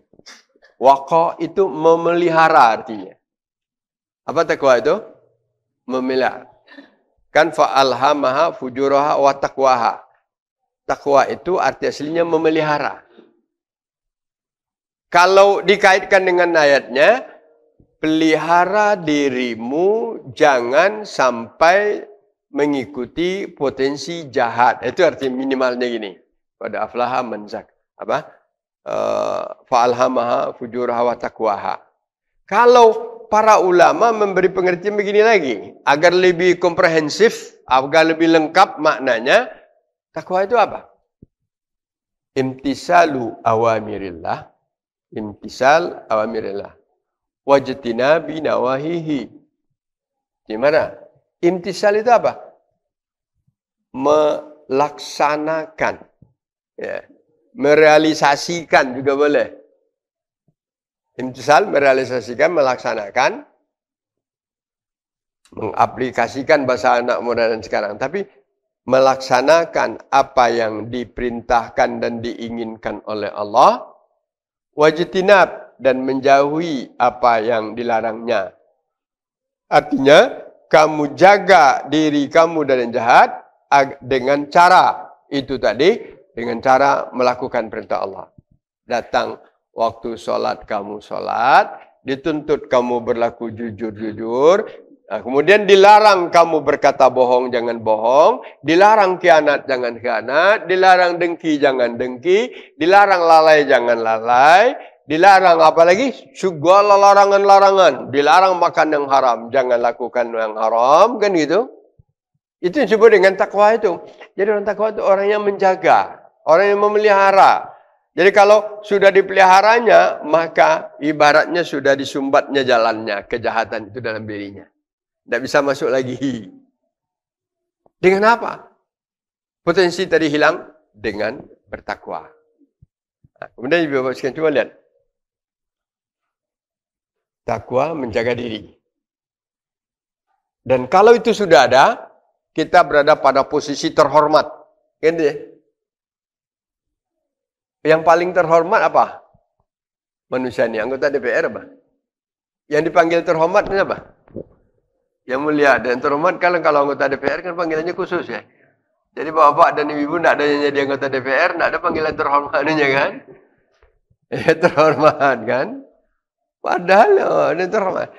Waqa itu memelihara artinya. Apa takwa itu? Memelihara. Kan fa'alhamaha fujuraha wa taqwaha. Takwa itu arti aslinya memelihara. Kalau dikaitkan dengan ayatnya, pelihara dirimu jangan sampai mengikuti potensi jahat. Itu arti minimalnya gini. Pada aflaha manzak. Apa? Fa'alhamaha fujuraha wa taqwaha. Kalau para ulama memberi pengertian begini lagi, agar lebih komprehensif, agar lebih lengkap maknanya, takwa itu apa? Imtisalu awamirillah. Imtisal awamirillah. Wajtinabi nawahihi. Gimana? Imtisal itu apa? Melaksanakan. Ya. merealisasikan juga boleh. Imtisal, merealisasikan, melaksanakan, mengaplikasikan bahasa anak modern sekarang. Tapi melaksanakan apa yang diperintahkan dan diinginkan oleh Allah, wajtinab, dan menjauhi apa yang dilarangnya. Artinya, kamu jaga diri kamu dari yang jahat dengan cara itu tadi, dengan cara melakukan perintah Allah. Datang waktu solat kamu solat, dituntut kamu berlaku jujur-jujur. Kemudian dilarang kamu berkata bohong, jangan bohong. Dilarang khianat, jangan khianat. Dilarang dengki, jangan dengki. Dilarang lalai, jangan lalai. Dilarang apa lagi? Segala larangan-larangan. Dilarang makan yang haram, jangan lakukan yang haram. Kan gitu. Itu yang disebut dengan takwa itu. Jadi orang takwa itu orang yang menjaga. Orang yang memelihara. Jadi kalau sudah dipeliharanya, maka ibaratnya sudah disumbatnya jalannya. Kejahatan itu dalam dirinya. Tidak bisa masuk lagi. Dengan apa? Potensi tadi hilang dengan bertakwa. Nah, kemudian Bapak sekalian coba lihat. Takwa menjaga diri. Dan kalau itu sudah ada, kita berada pada posisi terhormat. Gitu ya? Yang paling terhormat apa? Manusia ini, anggota DPR apa? Yang dipanggil terhormat ini apa? Yang mulia dan terhormat kalau anggota DPR kan panggilannya khusus ya. Jadi bapak dan ibu tidak ada yang jadi anggota DPR, tidak ada panggilan terhormatnya kan? Terhormat kan? Padahal ini terhormat.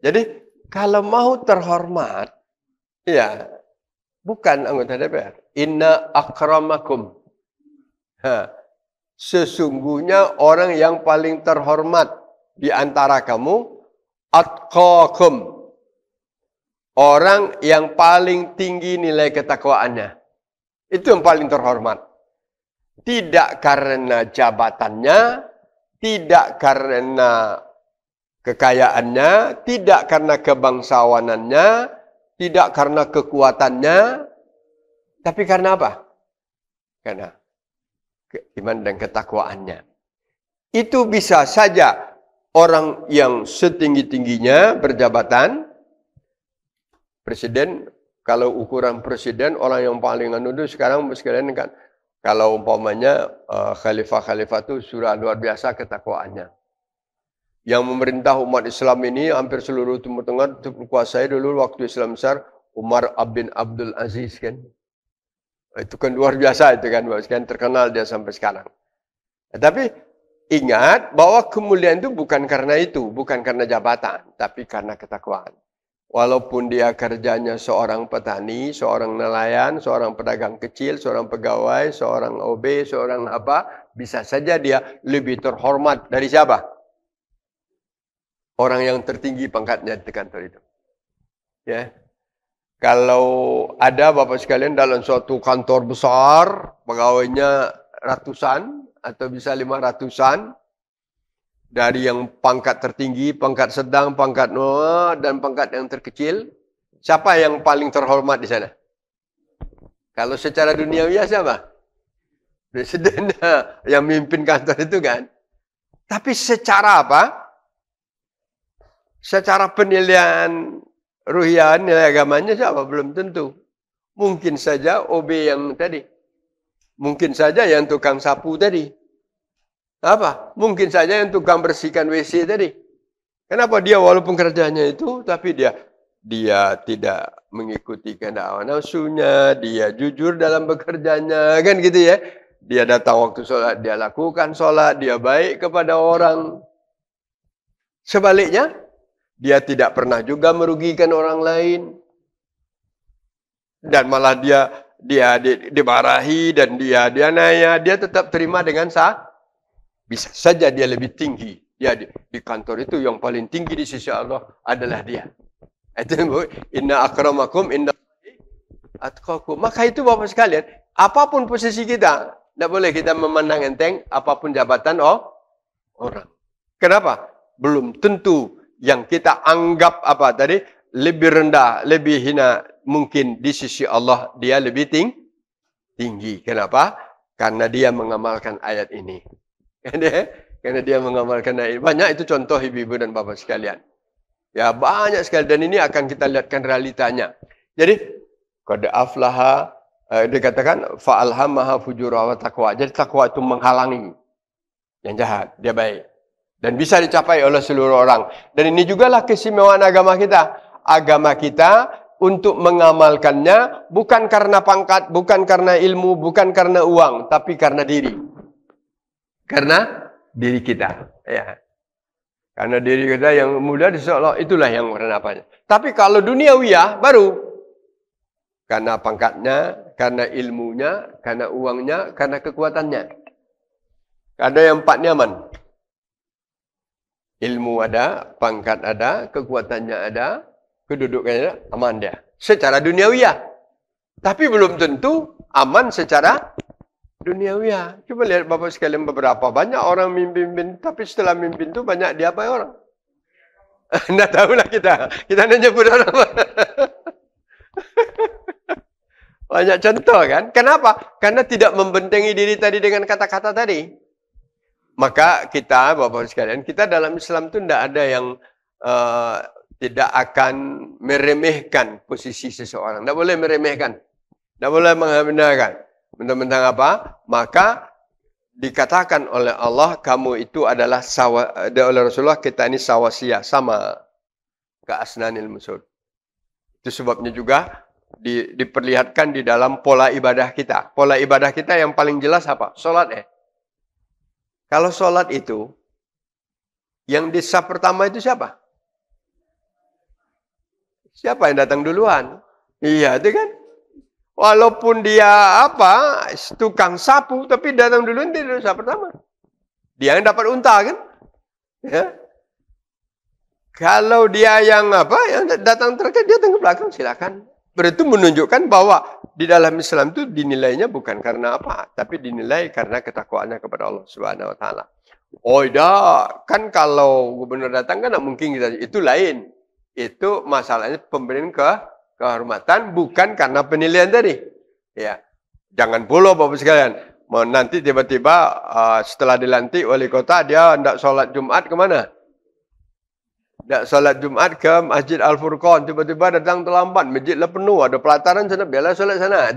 Jadi kalau mau terhormat, ya bukan anggota DPR. Inna akramakum. Sesungguhnya orang yang paling terhormat di antara kamu, atqakum. Orang yang paling tinggi nilai ketakwaannya. Itu yang paling terhormat. Tidak karena jabatannya, tidak karena kekayaannya, tidak karena kebangsawanannya, tidak karena kekuatannya, tapi karena apa? Karena iman dan ketakwaannya. Itu bisa saja orang yang setinggi-tingginya berjabatan, presiden, kalau ukuran presiden, orang yang paling itu sekarang sekalian kan, kalau umpamanya khalifah-khalifah itu sudah luar biasa ketakwaannya. Yang memerintah umat Islam ini hampir seluruh Timur Tengah terkuasai dulu waktu Islam besar Umar bin Abdul Aziz kan. Itu kan luar biasa itu kan, terkenal dia sampai sekarang. Tapi ingat bahwa kemuliaan itu bukan karena itu, bukan karena jabatan, tapi karena ketakwaan. Walaupun dia kerjanya seorang petani, seorang nelayan, seorang pedagang kecil, seorang pegawai, seorang OB, seorang apa, bisa saja dia lebih terhormat dari siapa? Orang yang tertinggi pangkatnya di kantor itu. Ya. Kalau ada Bapak sekalian dalam suatu kantor besar, pegawainya ratusan atau bisa 500-an, dari yang pangkat tertinggi, pangkat sedang, pangkat menengah, dan pangkat yang terkecil, siapa yang paling terhormat di sana? Kalau secara duniawi siapa? Presiden yang memimpin kantor itu kan. Tapi secara apa? Secara penilaian ruhiyah, nilai agamanya siapa? Belum tentu. Mungkin saja OB yang tadi. Mungkin saja yang tukang sapu tadi. Apa? Mungkin saja yang tukang bersihkan WC tadi. Kenapa dia walaupun kerjanya itu, tapi dia tidak mengikuti kehendak hawa nafsunya, dia jujur dalam bekerjanya, kan gitu ya. Dia datang waktu sholat, dia lakukan sholat, dia baik kepada orang. Sebaliknya, dia tidak pernah juga merugikan orang lain. Dan malah dia dimarahi dan dia dianiaya, dia tetap terima dengan sah. Bisa saja dia lebih tinggi. Dia di kantor itu yang paling tinggi di sisi Allah adalah dia. Itu inna akramakum inna atqakum. Maka itu Bapak sekalian, apapun posisi kita, tidak boleh kita memandang enteng apapun jabatan orang. Kenapa? Belum tentu yang kita anggap apa tadi lebih rendah, lebih hina, mungkin di sisi Allah dia lebih tinggi. Kenapa? karena dia mengamalkan ayat ini. Karena dia mengamalkan ayat ini. Banyak itu contoh ibu-ibu dan bapak sekalian. Ya banyak sekali dan ini akan kita lihatkan realitanya. Jadi qad aflaha dikatakan fa'alhamaha fujuraha wa taqwa. Jadi takwa itu menghalangi yang jahat, dia baik. Dan bisa dicapai oleh seluruh orang. Dan ini jugalah keistimewaan agama kita. Agama kita untuk mengamalkannya bukan karena pangkat, bukan karena ilmu, bukan karena uang, tapi karena diri. Karena diri kita. Ya. Karena diri kita yang mulia, insya-Allah itulah yang bernapanya. Tapi kalau duniawiyah baru. Karena pangkatnya, karena ilmunya, karena uangnya, karena kekuatannya. Ada yang 4 nyaman. Ilmu ada, pangkat ada, kekuatannya ada, kedudukannya ada, aman dia. Secara duniawiyah. Tapi belum tentu aman secara duniawiyah. Coba lihat Bapak sekalian beberapa. Banyak orang mimpin, tapi setelah mimpin itu banyak diapai orang. Tidak tahulah kita. Kita hanya nyebut orang. Banyak contoh kan. Kenapa? Karena tidak membentengi diri tadi dengan kata-kata tadi. Maka kita, Bapak sekalian, kita dalam Islam itu tidak ada yang tidak akan meremehkan posisi seseorang. Tidak boleh meremehkan. Tidak boleh menghinakan. Mentang-mentang apa? Maka dikatakan oleh Allah, kamu itu adalah oleh Rasulullah, kita ini sawasiyah, sama ke asnanil musud. Itu sebabnya juga diperlihatkan di dalam pola ibadah kita. Pola ibadah kita yang paling jelas apa? Salat. Kalau sholat itu, yang di saf pertama itu siapa? Siapa yang datang duluan? Iya, itu kan? Walaupun dia tukang sapu, tapi datang duluan dia di saf pertama. Dia yang dapat unta kan? Ya. Kalau dia yang yang datang terakhir, dia datang ke belakang, silakan. Berarti menunjukkan bahwa di dalam Islam itu dinilainya bukan karena apa, tapi dinilai karena ketakwaannya kepada Allah Subhanahu wa taala. Oh, tidak, kan kalau gubernur datang kan mungkin kita itu lain. Itu masalahnya pemberian kehormatan bukan karena penilaian tadi. Ya. Jangan pula Bapak sekalian, nanti tiba-tiba setelah dilantik wali kota dia hendak sholat Jumat kemana? Tidak sholat Jumat ke Masjid Al-Furqan, tiba-tiba datang terlambat, masjidlah penuh, ada pelataran sana, biarlah sholat sana.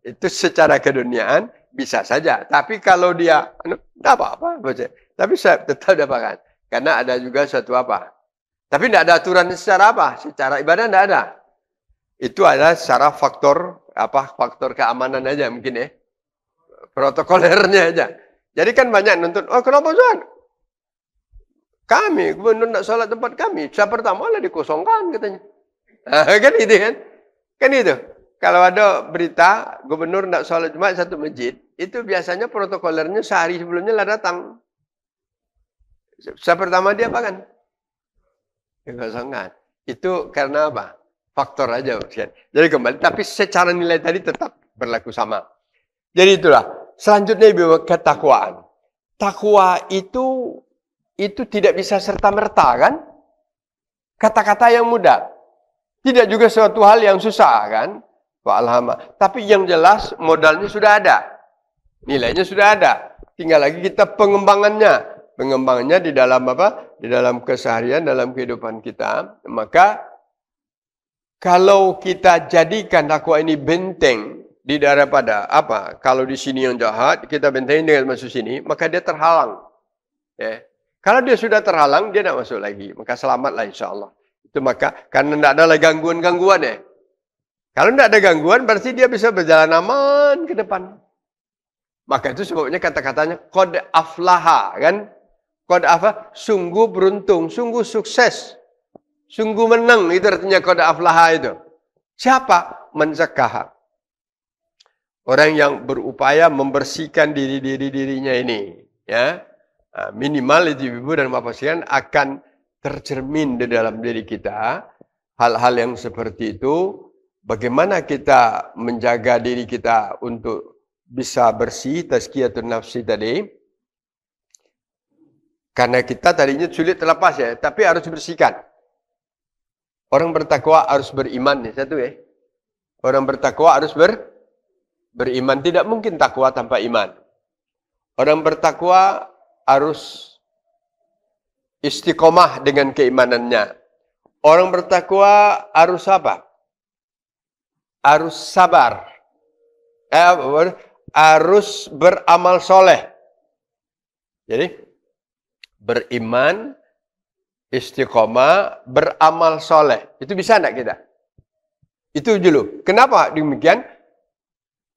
Itu secara keduniaan bisa saja. Tapi kalau dia, tidak apa-apa. Tapi saya tetap dapatkan. Karena ada juga satu apa. Tapi tidak ada aturan secara apa? Secara ibadah tidak ada. Itu adalah secara faktor keamanan aja mungkin ya. Protokolernya aja. Jadi kan banyak nonton, oh kenapa Tuhan? Kami, gubernur nak sholat tempat kami. Saya pertama lah dikosongkan katanya. Kan gitu kan? Kan itu. Kalau ada berita, gubernur nak sholat Jumat satu masjid, itu biasanya protokolernya sehari sebelumnya lah datang. Saya pertama dia apa kan? Dikosongkan. Itu karena apa? Faktor aja. Jadi kembali, tapi secara nilai tadi tetap berlaku sama. Jadi itulah. Selanjutnya ibu ketakwaan. Takwa itu tidak bisa serta-merta kan? Kata-kata yang mudah. Tidak juga suatu hal yang susah kan? Wa'alhama. Tapi yang jelas modalnya sudah ada. Nilainya sudah ada. Tinggal lagi kita pengembangannya. Pengembangannya di dalam apa? Di dalam keseharian, dalam kehidupan kita. Maka kalau kita jadikan takwa ini benteng di daripada apa? Kalau di sini yang jahat, kita bentengin dengan masuk sini, maka dia terhalang. Ya. Kalau dia sudah terhalang, dia tidak masuk lagi. Maka selamatlah insya-Allah. Itu maka, karena tidak ada lagi gangguan-gangguan ya. Kalau tidak ada gangguan, berarti dia bisa berjalan aman ke depan. Maka itu sebabnya kata-katanya, qad aflaha, kan? Qad aflaha, sungguh beruntung, sungguh sukses. Sungguh menang, itu artinya qad aflaha itu. Siapa? Man zakkaha. Orang yang berupaya membersihkan dirinya ini. Ya. Minimal itu ibu dan bapak sekalian akan tercermin di dalam diri kita hal-hal yang seperti itu. Bagaimana kita menjaga diri kita untuk bisa bersih, tazkiyatun nafsi tadi. Karena kita tadinya sulit terlepas ya, tapi harus bersihkan. Orang bertakwa harus beriman ya, satu ya. Orang bertakwa harus beriman, tidak mungkin takwa tanpa iman. Orang bertakwa harus istiqomah dengan keimanannya. Orang bertakwa harus apa? Harus sabar. Harus beramal soleh. Jadi, beriman, istiqomah, beramal soleh. Itu bisa enggak kita? Itu dulu. Kenapa demikian?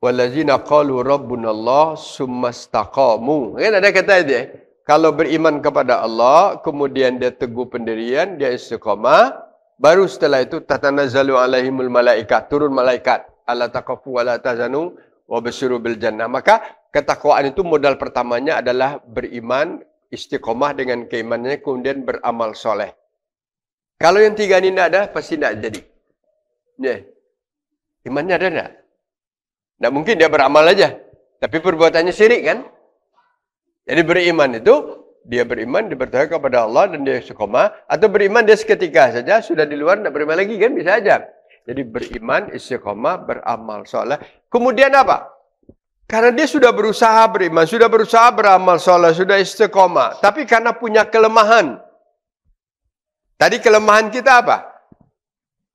Wallazina qalu rabbunallah summastaqamu. Kan ada kata itu ya. Kalau beriman kepada Allah, kemudian dia teguh pendirian, dia istiqamah, baru setelah itu tatanazzalu alaihimul malaikat, turun malaikat. Alla taqafu wa la tahzanu wa basyiru bil jannah. Maka ketakwaan itu modal pertamanya adalah beriman, istiqamah dengan keimanannya, kemudian beramal soleh. Kalau yang tiga ini tidak ada, pasti tidak jadi. Ya. Imannya ada tidak? Tidak mungkin dia beramal aja. Tapi perbuatannya syirik kan? Jadi beriman itu, dia beriman, dia bertakwa kepada Allah dan dia istiqomah. Atau beriman dia seketika saja, sudah di luar, tidak beriman lagi kan? Bisa aja. Jadi beriman, istiqomah, beramal soleh. Kemudian apa? Karena dia sudah berusaha beriman, sudah berusaha beramal soleh, sudah istiqomah. Tapi karena punya kelemahan. Tadi kelemahan kita apa?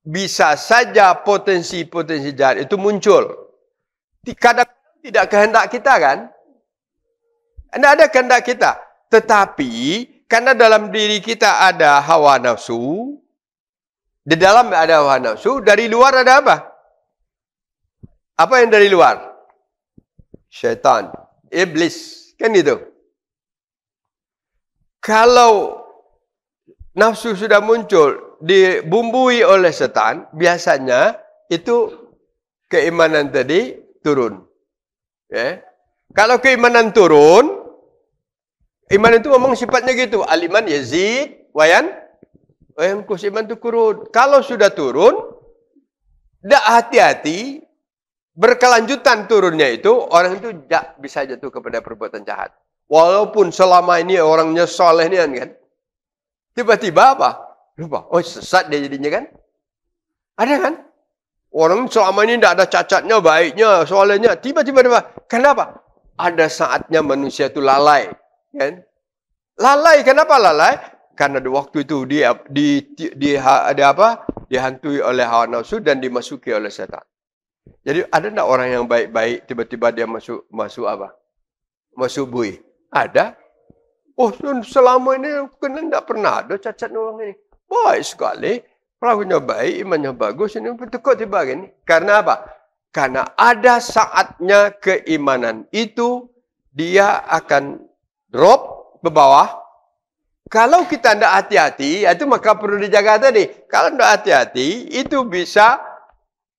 Bisa saja potensi-potensi jahat itu muncul. Kadang tidak kehendak kita kan? Tidak ada kehendak kita. Tetapi, karena dalam diri kita ada hawa nafsu, di dalam ada hawa nafsu, dari luar ada apa? Apa yang dari luar? Syaitan, iblis, kan itu. Kalau nafsu sudah muncul, dibumbui oleh setan, biasanya itu keimanan tadi turun. Ya. Kalau keimanan turun, iman itu memang sifatnya gitu. Al-iman yazid, wayan kus iman itu kurun. Kalau sudah turun, tidak hati-hati, berkelanjutan turunnya itu, orang itu tidak bisa jatuh kepada perbuatan jahat. Walaupun selama ini orangnya soleh nih kan. Tiba-tiba apa? Lupa. Oh, sesat dia jadinya kan? Ada kan? Orang selama ini tidak ada cacatnya, baiknya, solehnya. Tiba-tiba, kenapa? Ada saatnya manusia itu lalai. Kan? Lalai, kenapa lalai? Karena di waktu itu dia dihantui oleh hawa nafsu dan dimasuki oleh setan. Jadi ada tidak orang yang baik-baik tiba-tiba dia masuk apa? Masuk bui? Ada. Oh, selama ini tidak pernah ada cacat orang ini. Baik sekali. Pelakunya baik, imannya bagus. Ini kok tiba gini. Karena apa? Karena ada saatnya keimanan itu dia akan drop ke bawah. Kalau kita tidak hati-hati, itu maka perlu dijaga tadi. Kalau tidak hati-hati, itu bisa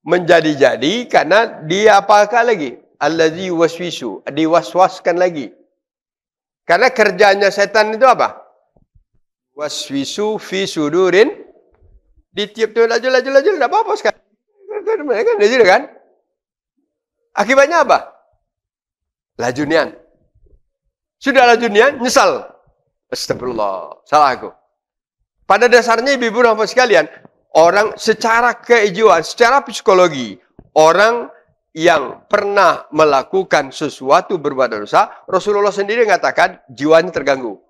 menjadi-jadi karena dia apakah lagi? Allazi waswisu, diwaswaskan lagi. Karena kerjanya setan itu apa? Waswisu fi sudurin. Ditiup tu laju, tidak apa-apa sekarang. Kan? Akibatnya apa? Lajunian. Sudah lajunian, nyesal. Astagfirullah, salah aku. Pada dasarnya ibu-ibu dan bapak sekalian, orang secara kejiwaan, secara psikologi, orang yang pernah melakukan sesuatu berbuat dosa, Rasulullah sendiri mengatakan jiwanya terganggu.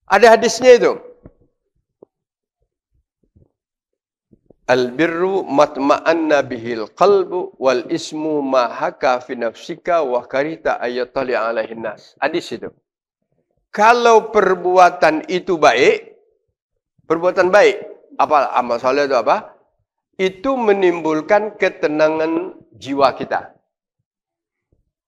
Ada hadisnya itu. Al-birru matma'anna bihil qalbu wal ismu ma haka fi nafsika wa karita ayatali alaihin nas. Hadis itu. Kalau perbuatan itu baik, perbuatan baik, apa amal soleh itu apa? Itu menimbulkan ketenangan jiwa kita.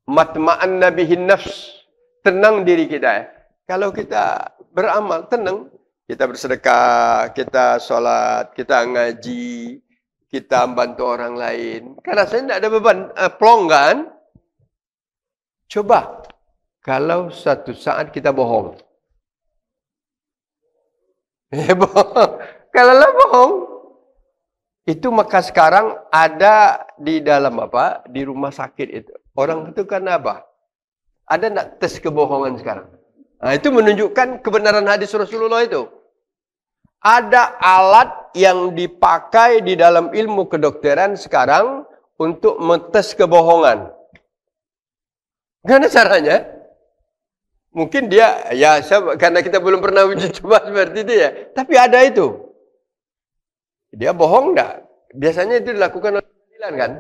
Matma'anna bihin nafs, tenang diri kita. Kalau kita beramal, tenang. Kita bersedekah, kita sholat, kita ngaji, kita membantu orang lain. Karena saya tidak ada beban. Plong kan? Coba. Kalau satu saat kita bohong. Kalau bohong. Itu maka sekarang ada di dalam apa? Di rumah sakit itu. Orang itu kan apa? Ada tidak tes kebohongan sekarang? Nah, itu menunjukkan kebenaran hadis Rasulullah itu. Ada alat yang dipakai di dalam ilmu kedokteran sekarang untuk mentes kebohongan. Gimana caranya? Mungkin dia, ya karena kita belum pernah uji coba seperti itu ya. Tapi ada itu. Dia bohong enggak? Biasanya itu dilakukan oleh pengadilan kan?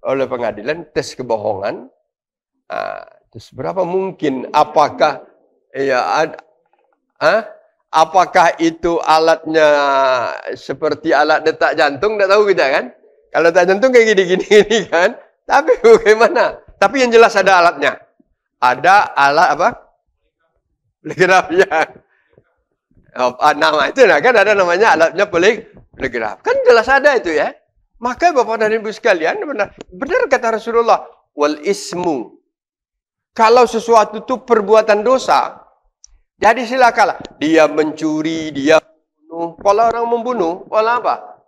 Oleh pengadilan, tes kebohongan. Terus berapa mungkin? Apakah apakah itu alatnya seperti alat detak jantung? Tidak tahu kita kan? Kalau detak jantung kayak gini-gini kan? Tapi bagaimana? Tapi yang jelas ada alatnya. Ada alat apa? Poligraf ya. Nama itu kan ada namanya alatnya poligraf. Kan jelas ada itu ya. Maka Bapak dan Ibu sekalian, benar kata Rasulullah, wal ismu. Kalau sesuatu itu perbuatan dosa, jadi silakanlah. Dia mencuri, dia membunuh. Kalau orang membunuh, pola apa?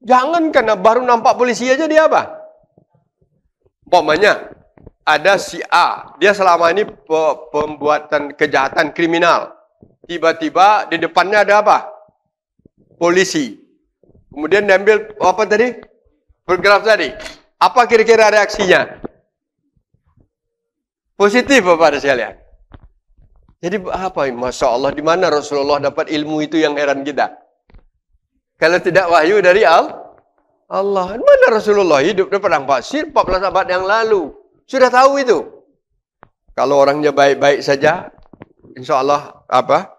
Jangan karena baru nampak polisi aja dia apa? Umpamanya, ada si A, dia selama ini pembuatan kejahatan kriminal. Tiba-tiba di depannya ada apa? Polisi. Kemudian diambil apa tadi? Poligraf tadi. Apa kira-kira reaksinya? Positif Bapak dan sekalian. Jadi apa? Masya Allah, di mana Rasulullah dapat ilmu itu yang heran kita? Kalau tidak wahyu dari Allah. Di mana Rasulullah hidup di padang pasir 14 abad yang lalu? Sudah tahu itu. Kalau orangnya baik-baik saja, insya Allah apa?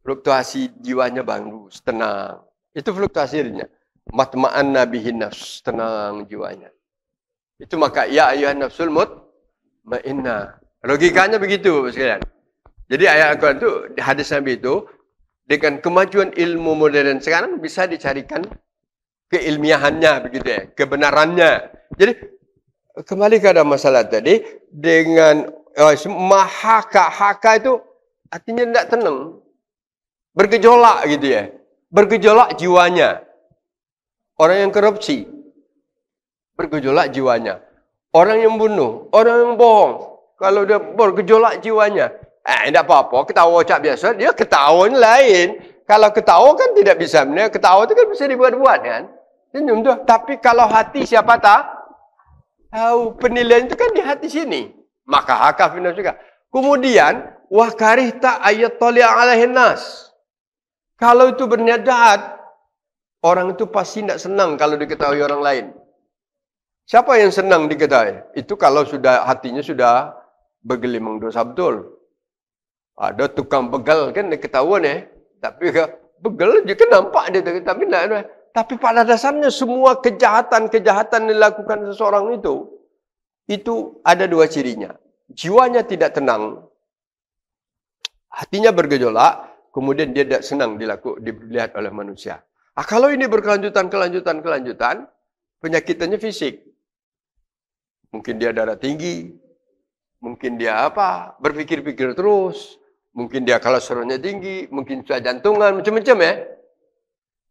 Fluktuasi jiwanya bagus, tenang. Itu fluktuasinya. Matma'anna bihin nafs, tenang jiwanya. Itu maka ya ayyuhan nafsul mutmainnah. Logikanya begitu sekalian. Jadi ayat Al-Quran itu, hadis Nabi itu, dengan kemajuan ilmu modern sekarang bisa dicarikan keilmiahannya begitu ya, kebenarannya. Jadi kembali kepada masalah tadi, dengan haka itu artinya tidak tenang. Bergejolak gitu ya. Bergejolak jiwanya. Orang yang korupsi. Bergejolak jiwanya. Orang yang bunuh. Orang yang bohong. Kalau dia bergejolak jiwanya. Tidak apa-apa. Ketawa cak biasa. Dia ketawa lain. Kalau ketawa kan tidak bisa. Ketawa itu kan bisa dibuat-buat kan. Senyum tu. Tapi kalau hati siapa tahu. Penilaian itu kan di hati sini. Maka hakaf juga. Kemudian. Wa karihta ayat tali'a alaihin nas. Kalau itu berniat jahat, orang itu pasti tidak senang kalau diketahui orang lain. Siapa yang senang diketahui? Itu kalau sudah hatinya sudah bergelimang dosa betul. Ada tukang begal kan ketahuan ya. Tapi begal juga nampak dia tapi tidak. Tapi pada dasarnya semua kejahatan-kejahatan yang dilakukan seseorang itu ada dua cirinya. Jiwanya tidak tenang. Hatinya bergejolak. Kemudian dia tidak senang dilihat oleh manusia. Kalau ini berkelanjutan, penyakitannya fisik. Mungkin dia darah tinggi. Mungkin dia apa? Berpikir-pikir terus. Mungkin dia kolesterolnya tinggi. Mungkin sudah jantungan. Macam-macam ya.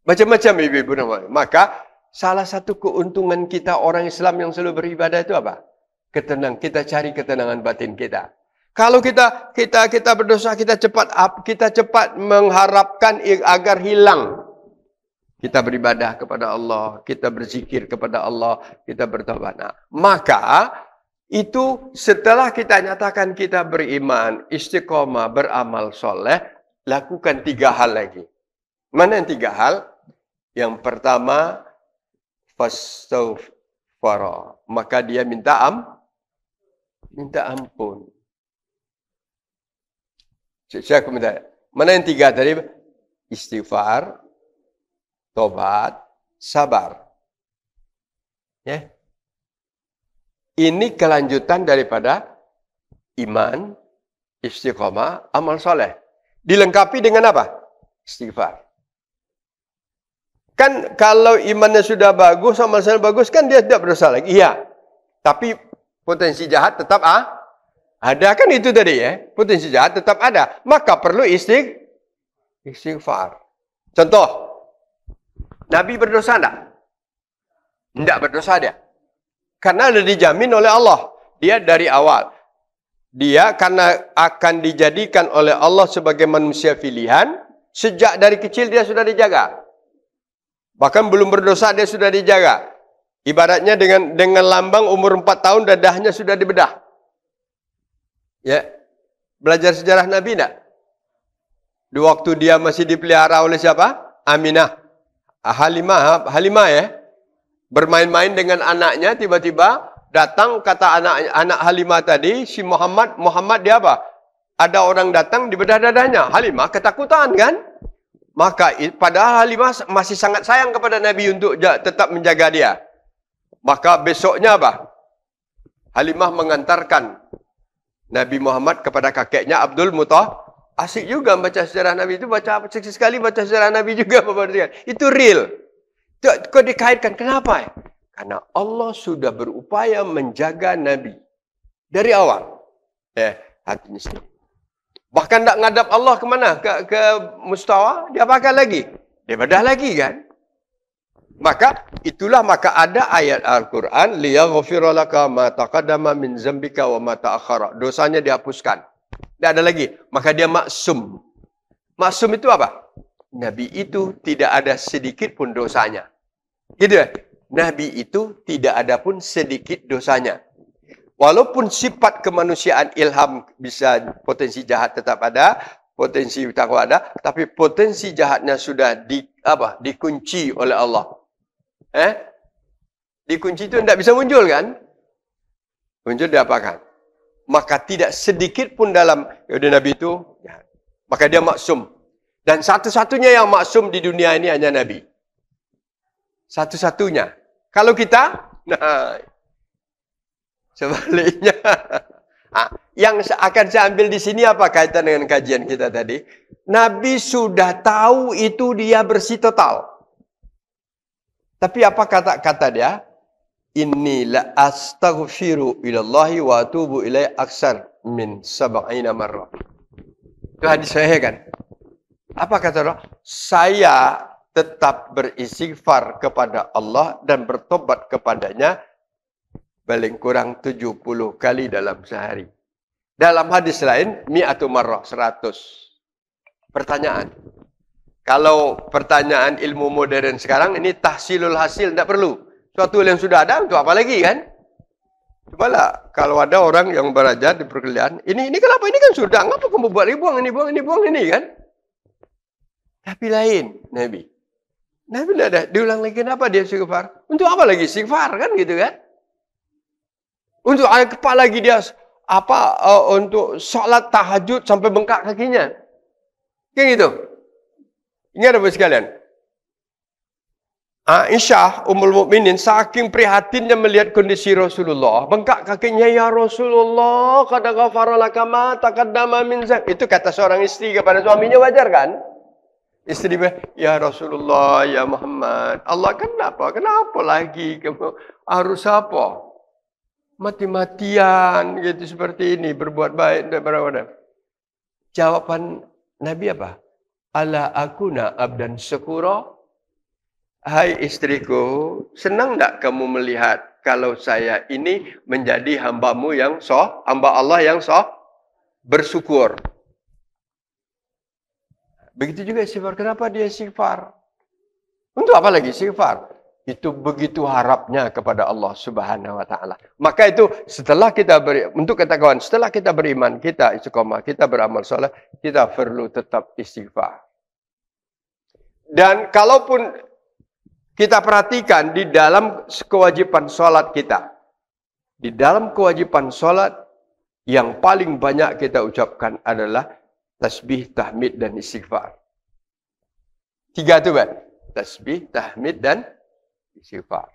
Macam-macam ibu-ibu namanya. Maka salah satu keuntungan kita orang Islam yang selalu beribadah itu apa? Kita cari ketenangan batin kita. Kalau kita berdosa, kita cepat mengharapkan agar hilang. Kita beribadah kepada Allah, kita berzikir kepada Allah, kita bertobat. Maka itu setelah kita nyatakan kita beriman, istiqomah, beramal soleh, lakukan 3 hal lagi. Mana yang 3 hal? Yang pertama, fastaghfara. Maka dia minta ampun. Saya komentar. Mana yang 3 tadi? Istighfar, tobat, sabar. Ya. Ini kelanjutan daripada iman, istiqomah, amal soleh. Dilengkapi dengan apa? Istighfar. Kan kalau imannya sudah bagus, amal soleh bagus, kan dia tidak berdosa lagi. Iya. Tapi potensi jahat tetap ada kan itu tadi ya. Potensi jahat tetap ada. Maka perlu istighfar. Contoh. Nabi berdosa enggak? Tidak berdosa dia. Karena sudah dijamin oleh Allah. Dia dari awal. Dia karena akan dijadikan oleh Allah sebagai manusia pilihan. Sejak dari kecil dia sudah dijaga. Bahkan belum berdosa dia sudah dijaga. Ibaratnya dengan lambang umur 4 tahun dadahnya sudah dibedah. Ya. Belajar sejarah Nabi enggak? Di waktu dia masih dipelihara oleh siapa? Aminah. Halimah ya. Bermain-main dengan anaknya, tiba-tiba datang kata anak Halimah tadi, si Muhammad dia apa? Ada orang datang di bedah dadanya. Halimah ketakutan kan? Maka padahal Halimah masih sangat sayang kepada Nabi untuk tetap menjaga dia. Maka besoknya apa? Halimah mengantarkan Nabi Muhammad kepada kakeknya Abdul Muttalib. Asik juga baca sejarah Nabi itu, sekali baca sejarah Nabi juga. Itu real. Kau dikaitkan, kenapa? Karena Allah sudah berupaya menjaga Nabi. Dari awal. Hatinya sendiri. Bahkan tak ngadap Allah ke mana? Ke Mustawa, dia pakai lagi. Dia bedah lagi kan? Maka ada ayat Al-Quran, liyaghfira laka ma taqaddama min zambika wa ma ta'akhkhara. Dosanya dihapuskan. Tidak ada lagi. Maka dia maksum. Maksum itu apa? Nabi itu tidak ada sedikit pun dosanya. Gitu ya? Nabi itu tidak ada pun sedikit dosanya. Walaupun sifat kemanusiaan ilham bisa potensi jahat tetap ada, potensi takwa ada, tapi potensi jahatnya sudah dikunci oleh Allah. Dikunci itu tidak bisa muncul kan? Muncul diapakan? Maka tidak sedikit pun dalam Nabi itu, maka dia maksum. Dan satu-satunya yang maksum di dunia ini hanya Nabi. Satu-satunya. Kalau kita, sebaliknya. Yang akan saya ambil di sini apa kaitan dengan kajian kita tadi? Nabi sudah tahu itu dia bersih total. Tapi apa kata dia? Inni la astaghfiru ilallahi wa atubu ilaihi aksar min sab'ina marrah. Itu hadis sahih kan? Apa kata Allah? Saya tetap beristighfar kepada Allah dan bertobat kepadanya paling kurang 70 kali dalam sehari. Dalam hadis lain, mi'atu marrah, 100. Pertanyaan. Kalau pertanyaan ilmu modern sekarang, ini tahsilul hasil, tidak perlu. Suatu yang sudah ada, untuk apa lagi kan? Cobalah, kalau ada orang yang belajar di perkuliahan, ini kenapa? Ini kan sudah, ngapa kamu buat ini buang ini kan? Tapi lain, Nabi. Nabi tidak ada, diulang lagi, kenapa dia istighfar? Untuk apa lagi istighfar kan gitu kan? Untuk apa lagi dia untuk sholat tahajud sampai bengkak kakinya. Kayak gitu. Ingat apa sekalian? Aisyah Ummul Mukminin saking prihatinnya melihat kondisi Rasulullah, bengkak kakinya, ya Rasulullah, qad ghafara laka ma taqaddama min dzamb. Itu kata seorang istri kepada suaminya, wajar kan? Istri, ya Rasulullah, ya Muhammad, Allah kenapa lagi kamu harus apa? Mati-matian gitu seperti ini, berbuat baik dan berapa. Jawaban Nabi apa? Ala akuna abdan syakura. Hai istriku, senang tak kamu melihat kalau saya ini menjadi hamba Allah yang bersyukur. Begitu juga istighfar. Kenapa dia istighfar? Untuk apa lagi istighfar? Itu begitu harapnya kepada Allah Subhanahu wa taala. Maka itu setelah kita untuk ketahuan, setelah kita beriman, kita istiqomah, kita beramal saleh, kita perlu tetap istighfar. Dan kalaupun kita perhatikan di dalam kewajiban sholat kita. Di dalam kewajiban sholat yang paling banyak kita ucapkan adalah tasbih, tahmid, dan istighfar. 3 itu kan? Tasbih, tahmid, dan istighfar.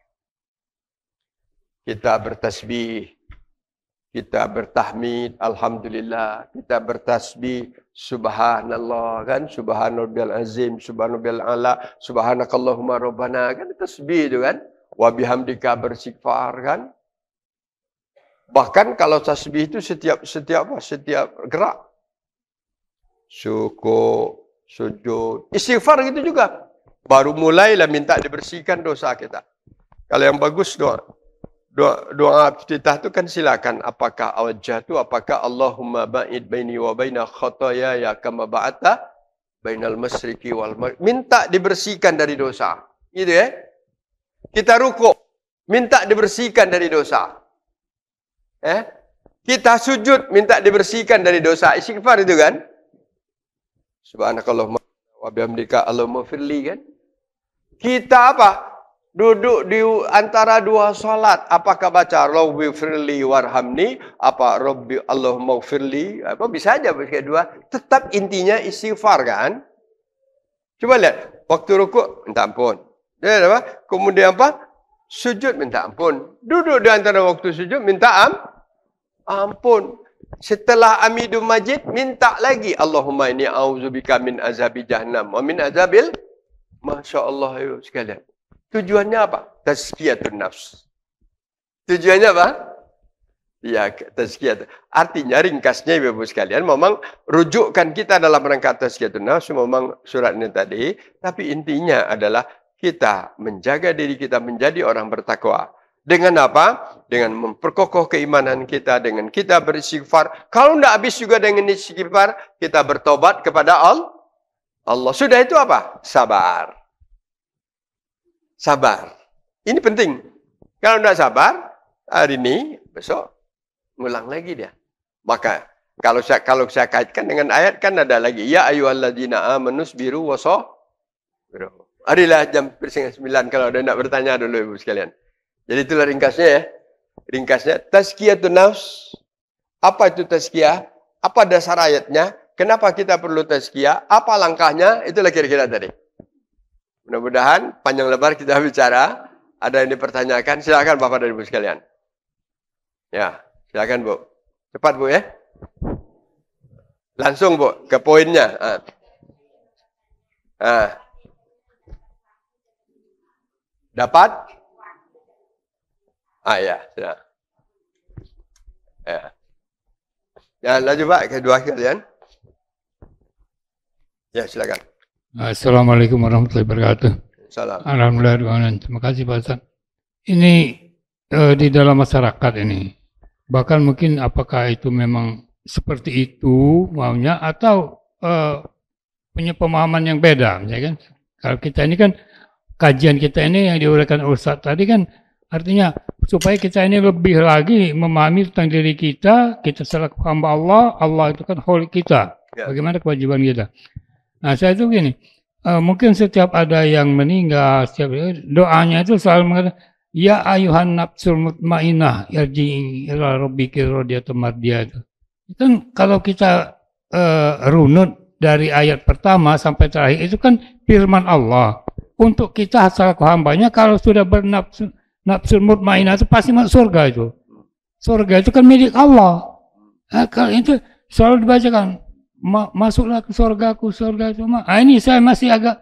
Kita bertasbih, kita bertahmid, alhamdulillah. Kita bertasbih, subhanallah kan, subhanarabbiyal azim, subhanarabbiyal ala, subhanakallahumma rabbana kan, tasbih itu kan, wa bihamdika beristighfar kan. Bahkan kalau tasbih itu setiap gerak, syukur, sujud, istighfar gitu juga. Baru mulailah minta dibersihkan dosa kita. Kalau yang bagus doa iftitah itu kan silakan. Apakah awjatu, apakah Allahumma ba'id baini wa baina khotoyaya kama ba'ata bainal masyriki wal maghrib. Minta dibersihkan dari dosa. Gitu ya. Kita rukuk, minta dibersihkan dari dosa. Kita sujud minta dibersihkan dari dosa. Istighfar itu kan? Subhanakallahumma wa bihamdika Allahumma firli kan? Kita apa? Duduk di antara dua salat. Apakah baca Rabbi firli warhamni? Apa Rabbi Allahumma firli? Apa bisa aja kedua. Tetap intinya istighfar kan? Coba lihat. Waktu rukuk minta ampun. Dan apa? Kemudian apa? Sujud minta ampun. Duduk di antara waktu sujud minta ampun. Setelah Amidul Majid minta lagi Allahumma inni a'udzubika min azabi jahannam wa min azabil Masya-Allah ayo sekalian. Tujuannya apa? Tazkiyatun nafs. Tujuannya apa? Ya, tazkiyat. Artinya ringkasnya Ibu sekalian memang rujukan kita dalam rangka tazkiyatun nafs memang surat ini tadi, tapi intinya adalah kita menjaga diri kita menjadi orang bertakwa. Dengan apa? Dengan memperkokoh keimanan kita, dengan kita beristighfar. Kalau tidak habis juga dengan istighfar, kita bertobat kepada Allah. Sudah itu apa? Sabar. Sabar. Ini penting. Kalau tidak sabar, hari ini, besok, ngulang lagi dia. Maka, kalau saya kaitkan dengan ayat, kan ada lagi. Ya ayyuhalladzina amanu sabiru wa sabiru. Adilah jam 8:30 kalau ada nak bertanya dulu Ibu sekalian. Jadi itulah ringkasnya ya. Ringkasnya, tazkiyatun nafs. Apa itu tazkiyah? Apa dasar ayatnya? Kenapa kita perlu tazkiyah? Apa langkahnya? Itulah kira-kira tadi. Mudah-mudahan panjang lebar kita bicara. Ada yang dipertanyakan. Silakan Bapak dan Ibu sekalian. Ya, silakan Bu. Cepat Bu ya. Langsung Bu, ke poinnya. Dapat? Ya, sudah. Ya. Ya, lanjut Pak, kedua kalian. Ya, silakan. Assalamualaikum warahmatullahi wabarakatuh. Salam. Alhamdulillah, terima kasih Pak Ustaz. Ini di dalam masyarakat ini, bahkan mungkin apakah itu memang seperti itu maunya atau punya pemahaman yang beda, ya kan? Kalau kita ini kan kajian kita ini yang diuraikan Ustaz tadi kan artinya supaya kita ini lebih lagi memahami tentang diri kita selaku hamba Allah, Allah itu kan khalik kita. Bagaimana kewajiban kita? Nah, saya itu gini, mungkin setiap ada yang meninggal, setiap doanya itu selalu mengatakan, ya ayuhan nafsul mutmainnah, yarji'i ila rabbiki radiyatan mardiyah. Kan kalau kita runut dari ayat pertama sampai terakhir itu kan firman Allah. Untuk kita selaku hambanya kalau sudah bernafsu nafsul mutmainnah itu pasti masuk surga itu. Surga itu kan milik Allah. Nah, kalau itu selalu dibacakan, masuklah ke surgaku, surga itu. Nah, ini saya masih agak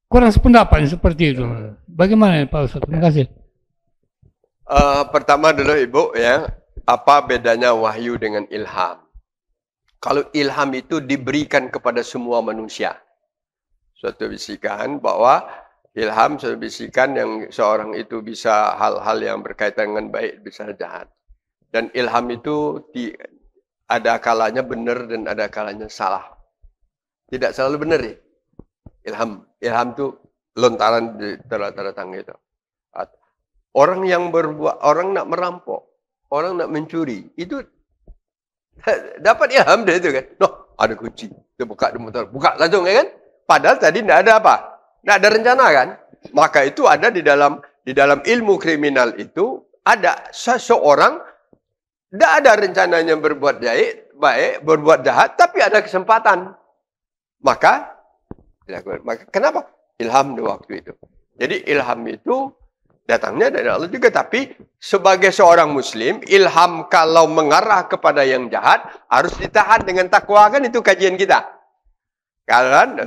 kurang sependapat seperti itu. Bagaimana Pak Ustaz? Terima kasih. Pertama dulu Ibu ya, apa bedanya wahyu dengan ilham? Kalau ilham itu diberikan kepada semua manusia. Suatu bisikan bahwa ilham suatu bisikan yang seorang itu bisa hal-hal yang berkaitan dengan baik bisa jahat. Dan ilham itu ada kalanya benar dan ada kalanya salah. Tidak selalu benar ya. Ilham itu lontaran di tengah-tengah tangga itu. Orang yang berbuat, orang nak merampok, orang nak mencuri, itu dapat ilham dari itu kan. Noh, ada kunci. Kita buka di motor, buka langsung ya kan. Padahal tadi tidak ada apa? Tidak ada rencana kan? Maka itu ada di dalam ilmu kriminal itu ada seseorang tidak ada rencananya berbuat baik, berbuat jahat, tapi ada kesempatan. Maka kenapa? Ilham di waktu itu. Jadi ilham itu datangnya dari Allah juga. Tapi sebagai seorang Muslim, ilham kalau mengarah kepada yang jahat harus ditahan dengan takwa kan itu kajian kita. Kalau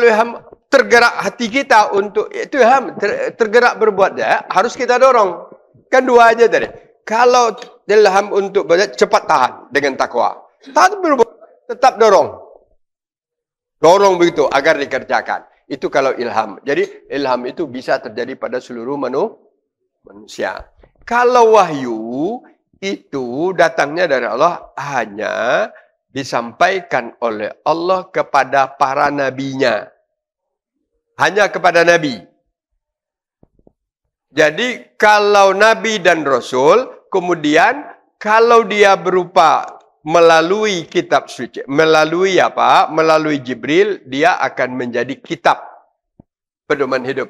ilham tergerak hati kita untuk itu ilham tergerak berbuat jahat harus kita dorong. Kan dua aja tadi. Kalau ilham untuk cepat tahan dengan takwa. Tahan berbuat tetap dorong. Dorong begitu agar dikerjakan. Itu kalau ilham. Jadi ilham itu bisa terjadi pada seluruh manusia. Kalau wahyu itu datangnya dari Allah hanya disampaikan oleh Allah kepada para nabinya. Hanya kepada nabi. Jadi kalau nabi dan rasul kemudian Kalau dia berupa melalui kitab suci, melalui apa? Melalui Jibril, dia akan menjadi kitab pedoman hidup.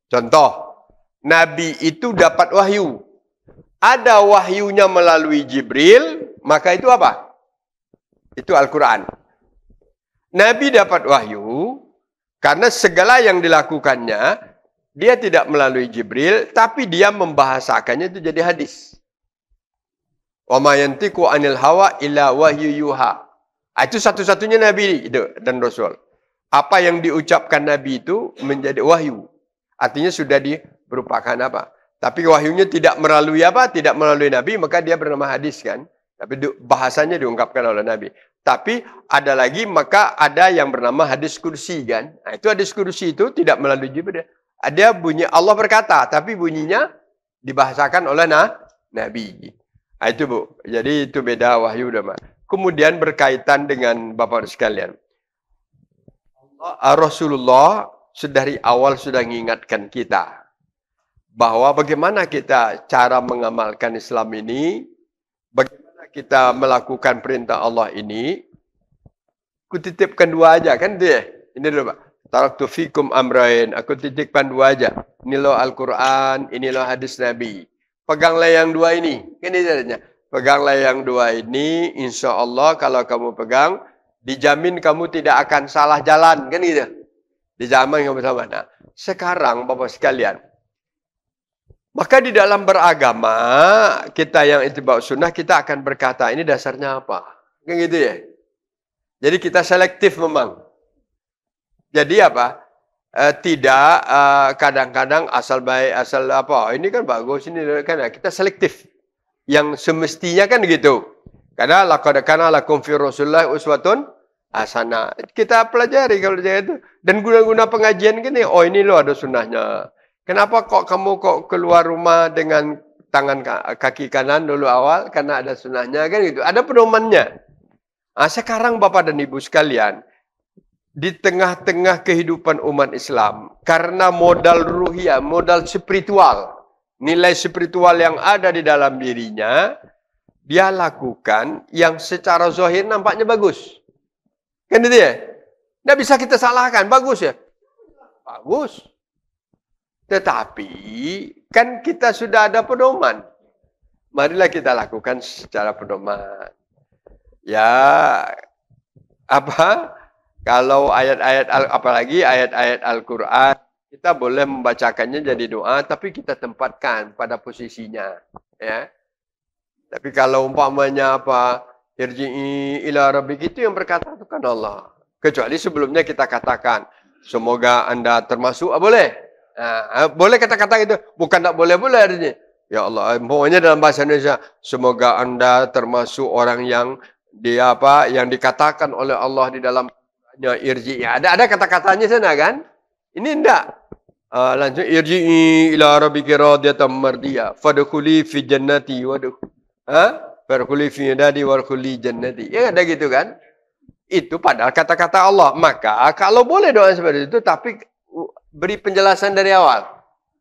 Contoh, Nabi itu dapat wahyu. Ada wahyunya melalui Jibril, maka itu apa? Itu Al-Quran. Nabi dapat wahyu, karena segala yang dilakukannya, dia tidak melalui Jibril, tapi dia membahasakannya itu jadi hadis. Wa ma yantiqu 'anil hawa illa wahyu yuha. Itu satu-satunya Nabi itu dan Rasul. Apa yang diucapkan Nabi itu menjadi wahyu. Artinya sudah berupakan apa? Tapi wahyunya tidak melalui apa? Tidak melalui Nabi, maka dia bernama hadis kan? Tapi bahasanya diungkapkan oleh Nabi. Tapi ada lagi, maka ada yang bernama hadis kursi kan? Nah, itu hadis kursi itu tidak melalui Jibril. Ada bunyi Allah berkata, tapi bunyinya dibahasakan oleh Nabi. Nah, itu Bu. Jadi itu beda wahyu dan kemudian berkaitan dengan Bapak sekalian. Rasulullah dari awal sudah mengingatkan kita bahwa bagaimana kita cara mengamalkan Islam ini, bagaimana kita melakukan perintah Allah ini. Kutitipkan dua aja kan dia. Ini dulu Pak. Taraktu fikum amrain. Aku titipkan dua aja. Ini loh Al-Quran, ini loh hadis Nabi. Peganglah yang dua ini. Kan ini caranya. Peganglah yang dua ini. Insya Allah kalau kamu pegang, dijamin kamu tidak akan salah jalan. Kan gitu. Dijamin kamu sama. Nah, sekarang Bapak sekalian. Maka di dalam beragama, kita yang ittiba' sunnah, kita akan berkata, ini dasarnya apa? Kan gitu ya. Jadi kita selektif memang. Jadi apa? Tidak kadang-kadang asal baik, asal apa. Ini kan bagus, ini kan kita selektif. Yang semestinya kan gitu. Karena laqad kana lakum fi Rasulillah uswatun hasanah. Kita pelajari kalau itu. Dan guna-guna pengajian gini, oh ini loh ada sunnahnya. Kenapa kok kamu keluar rumah dengan tangan kaki kanan dulu awal? Karena ada sunnahnya kan gitu. Ada pedomannya. Nah, sekarang Bapak dan Ibu sekalian, di tengah-tengah kehidupan umat Islam, karena modal ruhiyah, modal spiritual, nilai spiritual yang ada di dalam dirinya, dia lakukan yang secara zahir nampaknya bagus. Kan itu ya? Nggak bisa kita salahkan, bagus ya? Bagus. Tetapi, kan kita sudah ada pedoman. Marilah kita lakukan secara pedoman. Ya, apa? Kalau ayat-ayat, apalagi ayat-ayat Al-Quran, kita boleh membacakannya jadi doa, tapi kita tempatkan pada posisinya. Ya. Tapi kalau umpamanya apa, irji'i ila rabbik, itu yang berkata itu kan Allah. Kecuali sebelumnya kita katakan, semoga Anda termasuk, boleh. Nah, boleh kata-kata itu, bukan tak boleh-boleh artinya. Ya Allah, pokoknya dalam bahasa Indonesia, semoga Anda termasuk orang yang dia apa, yang dikatakan oleh Allah di dalam irji'i. Ada kata-katanya sana kan? Ini enggak. Langsung irji'i ila rabbika radiyatan mardiyah fadkhuli fi jannati fadkhuli fi yadadi wadkhuli jannati. Ya ada gitu kan? Itu padahal kata-kata Allah. Maka kalau boleh doa seperti itu, tapi beri penjelasan dari awal.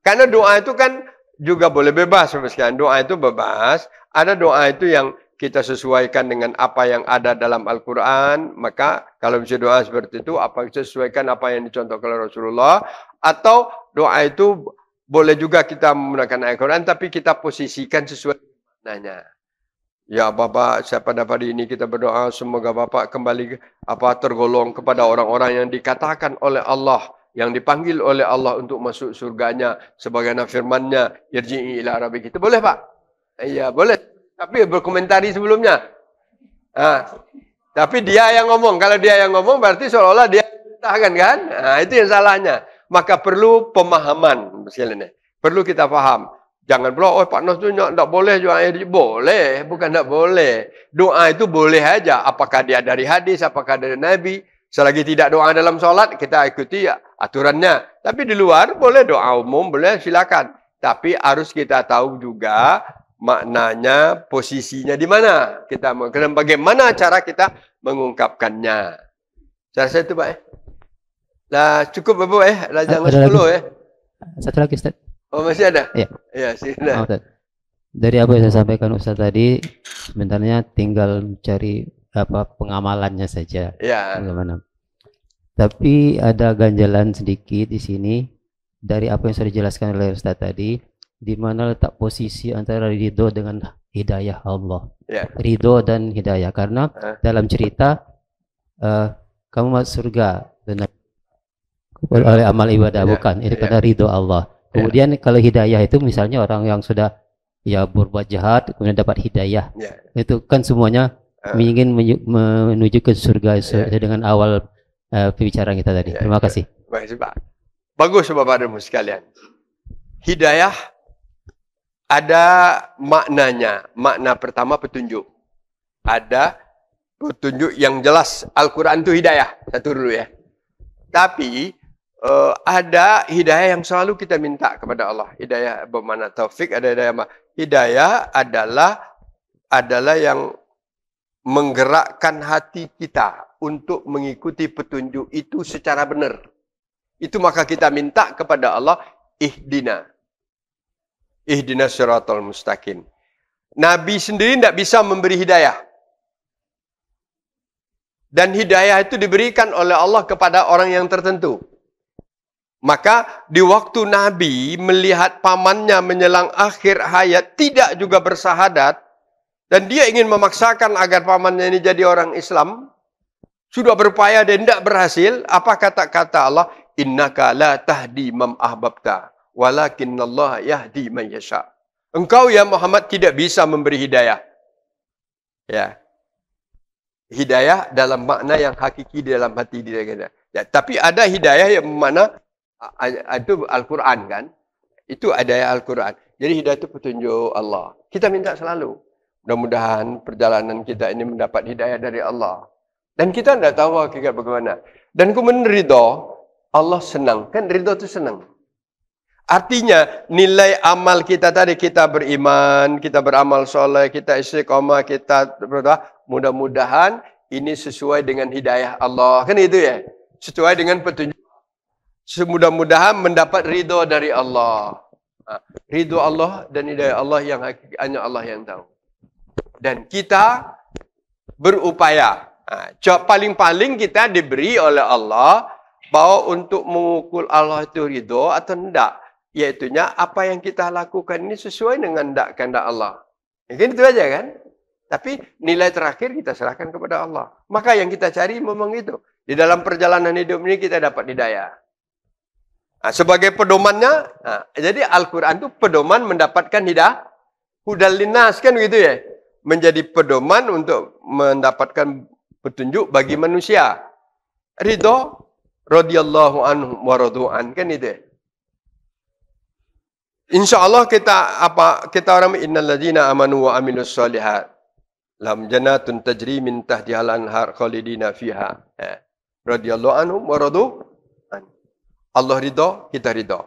Karena doa itu kan juga boleh bebas. Doa itu bebas. Ada doa itu yang kita sesuaikan dengan apa yang ada dalam Al-Quran, maka kalau bisa doa seperti itu, apa sesuaikan apa yang dicontohkan oleh Rasulullah, atau doa itu boleh juga kita menggunakan Al-Quran, tapi kita posisikan sesuai maknanya. Ya Bapak, pada hari ini kita berdoa, semoga Bapak kembali tergolong kepada orang-orang yang dikatakan oleh Allah, yang dipanggil oleh Allah untuk masuk surganya, sebagaimana firman-Nya, irji'i ila rabbik. Itu boleh Pak? Iya, boleh. Tapi berkomentari sebelumnya. Tapi dia yang ngomong. Kalau dia yang ngomong berarti seolah-olah dia tahan kan? Nah, itu yang salahnya. Maka perlu pemahaman. Perlu kita paham. Jangan pula, Pak Nos itu tidak boleh doa. Boleh, bukan tidak boleh. Doa itu boleh aja. Apakah dia dari hadis, apakah dari Nabi. Selagi tidak doa dalam sholat, kita ikuti aturannya. Tapi di luar boleh doa umum, boleh silakan. Tapi harus kita tahu juga maknanya, posisinya di mana kita dan bagaimana cara kita mengungkapkannya. Saya rasa itu Pak. Lah cukup Bapak lah jangan 10 Satu lagi Ustaz. Oh masih ada? Iya. Iya, sudah. Dari apa yang saya sampaikan Ustaz tadi, sebenarnya tinggal mencari pengamalannya saja. Ya. Bagaimana? Tapi ada ganjalan sedikit di sini dari apa yang sudah dijelaskan oleh Ustaz tadi, di mana letak posisi antara ridho dengan hidayah Allah. Ya. Ridho dan hidayah, karena dalam cerita kamu masuk surga oleh amal ibadah, bukan itu karena ridho Allah. Kemudian kalau hidayah itu misalnya orang yang sudah berbuat jahat kemudian dapat hidayah, itu kan semuanya ingin menuju ke surga dengan awal pembicaraan kita tadi. Terima kasih. Pak. Bagus Bapak dan Ibu sekalian. Hidayah ada maknanya. Makna pertama petunjuk. Ada petunjuk yang jelas. Al-Quran itu hidayah. Satu dulu ya. Tapi ada hidayah yang selalu kita minta kepada Allah. Hidayah bermakna taufik, ada hidayah. Hidayah adalah yang menggerakkan hati kita untuk mengikuti petunjuk itu secara benar. Itu maka kita minta kepada Allah, ihdina siratal mustaqim. Nabi sendiri tidak bisa memberi hidayah. Dan hidayah itu diberikan oleh Allah kepada orang yang tertentu. Maka di waktu Nabi melihat pamannya menjelang akhir hayat tidak juga bersahadat, dan dia ingin memaksakan agar pamannya ini jadi orang Islam, sudah berupaya dan tidak berhasil, apa kata-kata Allah? Innaka la tahdi man ahbabta, walakinnallaha yahdi man yasha. Engkau ya Muhammad tidak bisa memberi hidayah. Ya. Hidayah dalam makna yang hakiki dalam hati dia. Ya, tapi ada hidayah yang mana itu Al-Quran kan? Itu ada Al-Quran. Jadi hidayah itu petunjuk Allah. Kita minta selalu. Mudah-mudahan perjalanan kita ini mendapat hidayah dari Allah. Dan kita tidak tahu hakikat bagaimana. Dan kemudian ridho, Allah senang. Kan ridho itu senang. Artinya nilai amal kita tadi, kita beriman, kita beramal soleh, kita istiqomah, kita berdoa. Mudah-mudahan ini sesuai dengan hidayah Allah. Kan itu ya? Sesuai dengan petunjuk. Semudah-mudahan mendapat ridho dari Allah. Ridho Allah dan hidayah Allah yang hanya Allah yang tahu. Dan kita berupaya. Paling-paling kita diberi oleh Allah bahwa untuk mengukur Allah itu ridho atau tidak. Iaitunya apa yang kita lakukan ini sesuai dengan kehendak Allah. Mungkin itu aja kan? Tapi nilai terakhir kita serahkan kepada Allah. Maka yang kita cari memang itu. Di dalam perjalanan hidup ini kita dapat hidayah. Sebagai pedomannya, jadi Al-Quran itu pedoman mendapatkan hidayah. Hudal linnas kan gitu ya. Menjadi pedoman untuk mendapatkan petunjuk bagi manusia. Ridho, radhiyallahu anhu wa radu'an, kan itu ya. InsyaAllah kita orang innal ladzina amanu wa amilus solihat lam jannatun tajri min tahtihal anhar khalidina fiha. Radhiyallahu anhu wa radu'an. Allah ridho, kita ridho.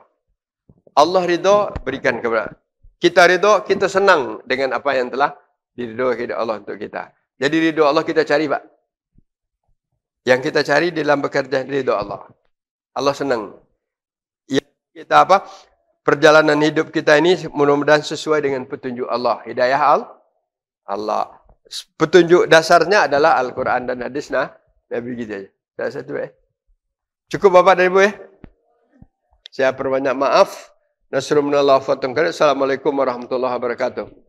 Allah ridho, berikan kepada kita ridho, kita senang dengan apa yang telah diridhoi Allah untuk kita. Jadi ridho Allah kita cari, Pak. Yang kita cari dalam bekerja ridho Allah. Allah senang. Ya, kita perjalanan hidup kita ini mudah-mudahan sesuai dengan petunjuk Allah. Hidayah Allah. Petunjuk dasarnya adalah Al-Quran dan hadis Nabi kita. Dah satu Cukup Bapak dan Ibu ya. Saya perbanyak maaf. Nasrullah fatum. Assalamualaikum warahmatullahi wabarakatuh.